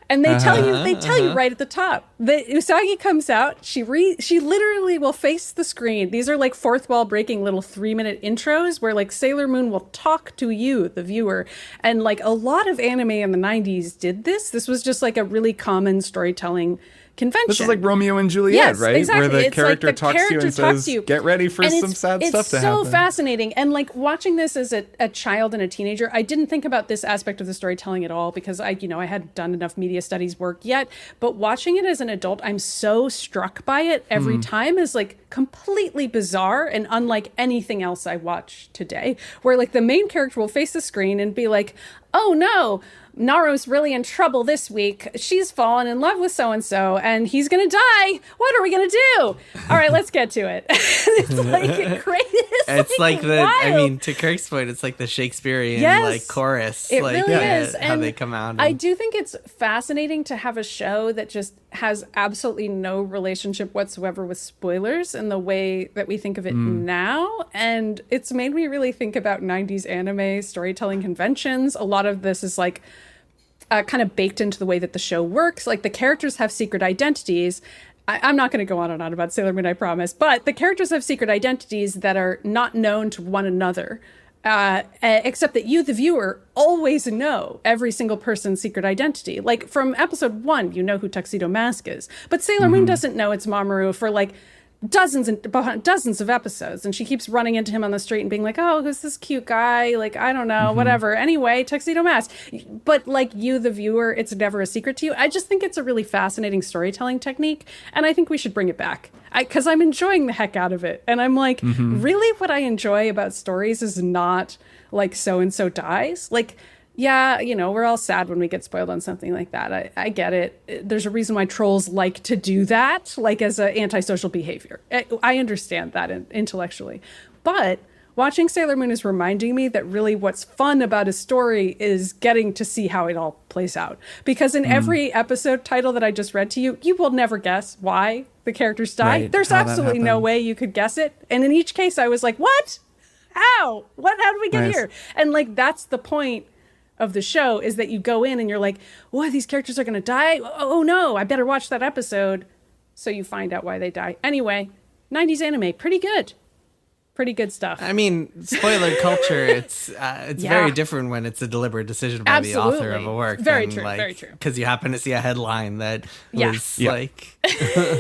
And they tell you right at the top. The Usagi comes out, she literally will face the screen. These are like fourth wall breaking little 3-minute intros where like Sailor Moon will talk to you, the viewer. And like a lot of anime in the 90s did this. This was just like a really common storytelling convention. This is like Romeo and Juliet, yes, right? Exactly. Where the it's character like the talks to you and says, get ready for some sad stuff to happen. It's so fascinating. And like watching this as a child and a teenager, I didn't think about this aspect of the storytelling at all because I hadn't done enough media studies work yet. But watching it as an adult, I'm so struck by it every time as like completely bizarre and unlike anything else I watch today. Where like the main character will face the screen and be like, oh no, Naru's really in trouble this week. She's fallen in love with so-and-so and he's going to die. What are we going to do? All right, let's get to it. It's like crazy. It's like the, wild. I mean, to Kirk's point, it's like the Shakespearean like chorus. It like, really is. How And they come out. I do think it's fascinating to have a show that just has absolutely no relationship whatsoever with spoilers in the way that we think of it now. And it's made me really think about 90s anime storytelling conventions. A lot of this is like kind of baked into the way that the show works. Like the characters have secret identities. I'm not going to go on and on about Sailor Moon, I promise. But the characters have secret identities that are not known to one another. Except that you, the viewer, always know every single person's secret identity. Like from episode 1, you know who Tuxedo Mask is. But Sailor Moon doesn't know it's Mamoru for like dozens of episodes, and she keeps running into him on the street and being like, oh, who's this cute guy? Like, I don't know, whatever. Anyway, Tuxedo Mask. But like you, the viewer, it's never a secret to you. I just think it's a really fascinating storytelling technique, and I think we should bring it back. Because I'm enjoying the heck out of it. And I'm like, really what I enjoy about stories is not like so-and-so dies. Like, yeah, we're all sad when we get spoiled on something like that. I get it. There's a reason why trolls like to do that, like as an antisocial behavior. I understand that intellectually. But watching Sailor Moon is reminding me that really what's fun about a story is getting to see how it all plays out. Because in every episode title that I just read to you, you will never guess why the characters die. Right, There's how that absolutely no happened. way you could guess it. And in each case, I was like, what? How? How did we get here? And like, that's the point of the show, is that you go in and you're like, what, these characters are going to die? Oh no, I better watch that episode. So you find out why they die. Anyway, 90s anime, pretty good stuff. I mean, spoiler culture, it's very different when it's a deliberate decision by the author of a work. Very than, true, like, very true. Because you happen to see a headline that was like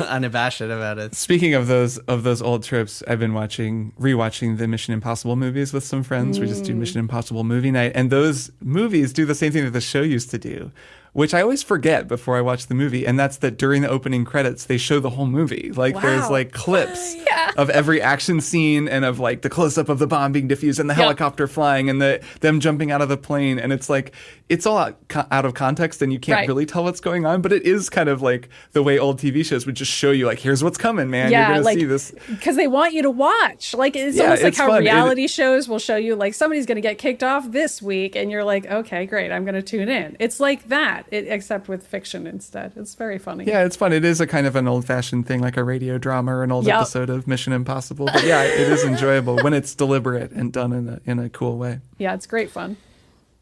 unabashed about it. Speaking of those old tropes, I've been rewatching the Mission Impossible movies with some friends. We just do Mission Impossible movie night, and those movies do the same thing that the show used to do, which I always forget before I watch the movie, and that's that during the opening credits, they show the whole movie. Like, there's like clips of every action scene and of like the close-up of the bomb being defused and the helicopter flying and them jumping out of the plane. And it's like, it's all out of context and you can't really tell what's going on, but it is kind of like the way old TV shows would just show you, like, here's what's coming, man. You're going to see this. Because they want you to watch. Like, it's almost like how fun. reality shows will show you, like, somebody's going to get kicked off this week, and you're like, okay, great, I'm going to tune in. It's like that, except with fiction instead. It's very funny. Yeah, it's fun. It is a kind of an old-fashioned thing, like a radio drama or an old episode of Mission Impossible. But yeah, it is enjoyable when it's deliberate and done in a cool way. Yeah, it's great fun.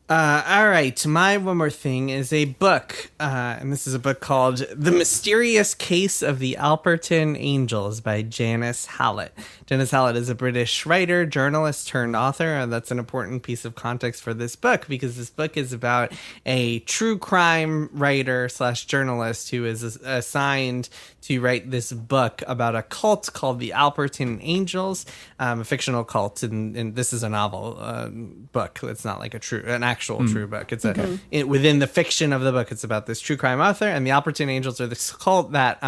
All right, my one more thing is a book, and this is a book called The Mysterious Case of the Alperton Angels by Janice Hallett. Janice Hallett is a British writer, journalist turned author, and that's an important piece of context for this book, because this book is about a true crime writer / journalist who is assigned to write this book about a cult called the Alperton Angels, a fictional cult, and this is a novel book. It's not like an actual true book. It's within the fiction of the book, it's about this true crime author, and the Alperton Angels are this cult that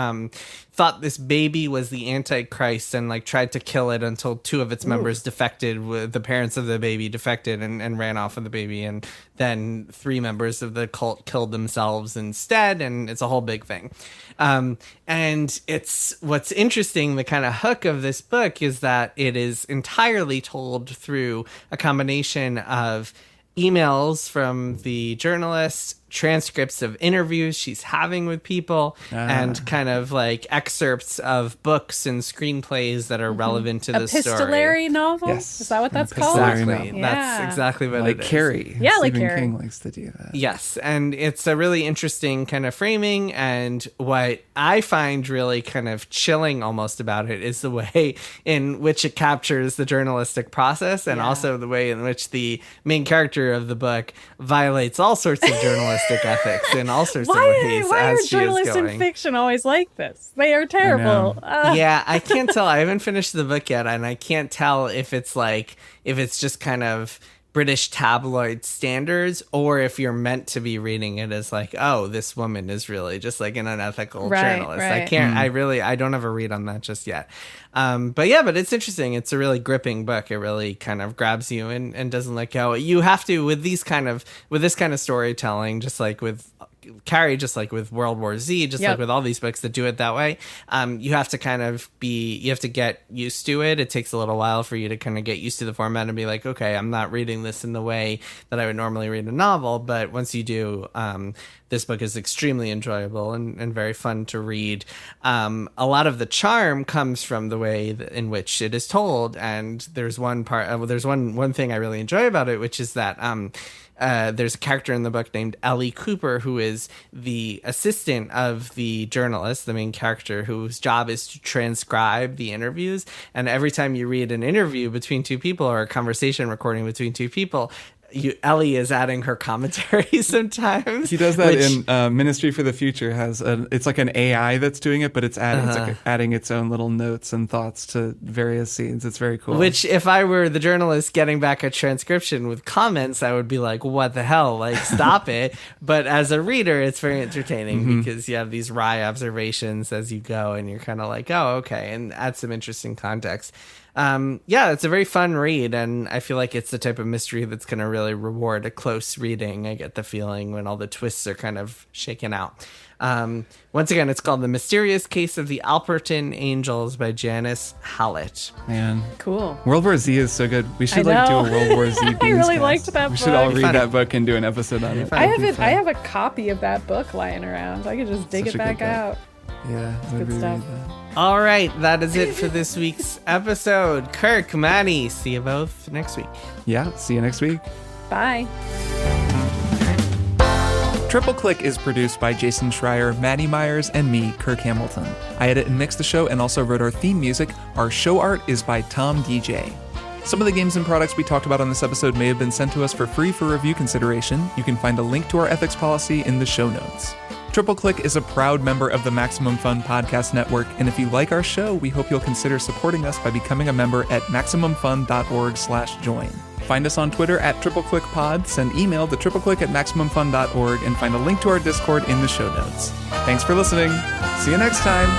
thought this baby was the Antichrist and like tried to kill it until 2 of its members defected. With the parents of the baby defected and ran off with the baby, and then 3 members of the cult killed themselves instead, and it's a whole big thing. And it's what's interesting, the kind of hook of this book is that it is entirely told through a combination of emails from the journalist, transcripts of interviews she's having with people, and kind of like excerpts of books and screenplays that are relevant to the story. Epistolary novel? Yes. Is that what that's called? Exactly. Yeah. That's exactly what Like it is. Carrie. Yeah, like Stephen Carrie. King likes to do that. Yes, and it's a really interesting kind of framing, and what I find really kind of chilling almost about it is the way in which it captures the journalistic process, and also the way in which the main character of the book violates all sorts of journalistic ethics in all sorts of ways Why are as she is journalists in going. fiction always like this? They are terrible. Yeah, I can't tell. I haven't finished the book yet, and I can't tell if it's just kind of British tabloid standards, or if you're meant to be reading it as like, oh, this woman is really just like an unethical journalist. Right. I can't, I don't have a read on that just yet. But it's interesting. It's a really gripping book. It really kind of grabs you and doesn't let go. You have to, with this kind of storytelling, just like with Carrie, just like with World War Z, just like with all these books that do it that way, you have to get used to it. It takes a little while for you to kind of get used to the format and be like, okay, I'm not reading this in the way that I would normally read a novel. But once you do, this book is extremely enjoyable and very fun to read. A lot of the charm comes from the way in which it is told. And there's one thing I really enjoy about it, which is that there's a character in the book named Ellie Cooper, who is the assistant of the journalist, the main character, whose job is to transcribe the interviews. And every time you read an interview between 2 people or a conversation recording between 2 people, Ellie is adding her commentary sometimes. He does that in Ministry for the Future. It's like an AI that's doing it, but it's adding its own little notes and thoughts to various scenes. It's very cool. Which, if I were the journalist getting back a transcription with comments, I would be like, what the hell? Like, stop it. But as a reader, it's very entertaining because you have these wry observations as you go, and you're kind of like, oh, okay, and add some interesting context. It's a very fun read, and I feel like it's the type of mystery that's going to really reward a close reading. I get the feeling when all the twists are kind of shaken out. Once again, it's called The Mysterious Case of the Alperton Angels by Janice Hallett. Man. Cool. World War Z is so good. We should do a World War Z I really liked that book. We should all read that book and do an episode on it. I have a copy of that book lying around. I could just dig it back out. Yeah, I would good stuff. reread that. All right, that is it for this week's episode. Kirk, Maddy, see you both next week. Yeah, see you next week. Bye. Triple Click is produced by Jason Schreier, Maddy Myers, and me, Kirk Hamilton. I edit and mix the show and also wrote our theme music. Our show art is by Tom DJ. Some of the games and products we talked about on this episode may have been sent to us for free for review consideration. You can find a link to our ethics policy in the show notes. Triple Click is a proud member of the Maximum Fun Podcast Network, and if you like our show, we hope you'll consider supporting us by becoming a member at MaximumFun.org/join. Find us on Twitter at TripleClickPod, send email to tripleclick@MaximumFun.org, and find a link to our Discord in the show notes. Thanks for listening. See you next time.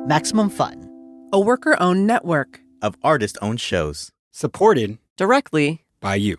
Maximum Fun, a worker-owned network of artist-owned shows. Supported directly by you.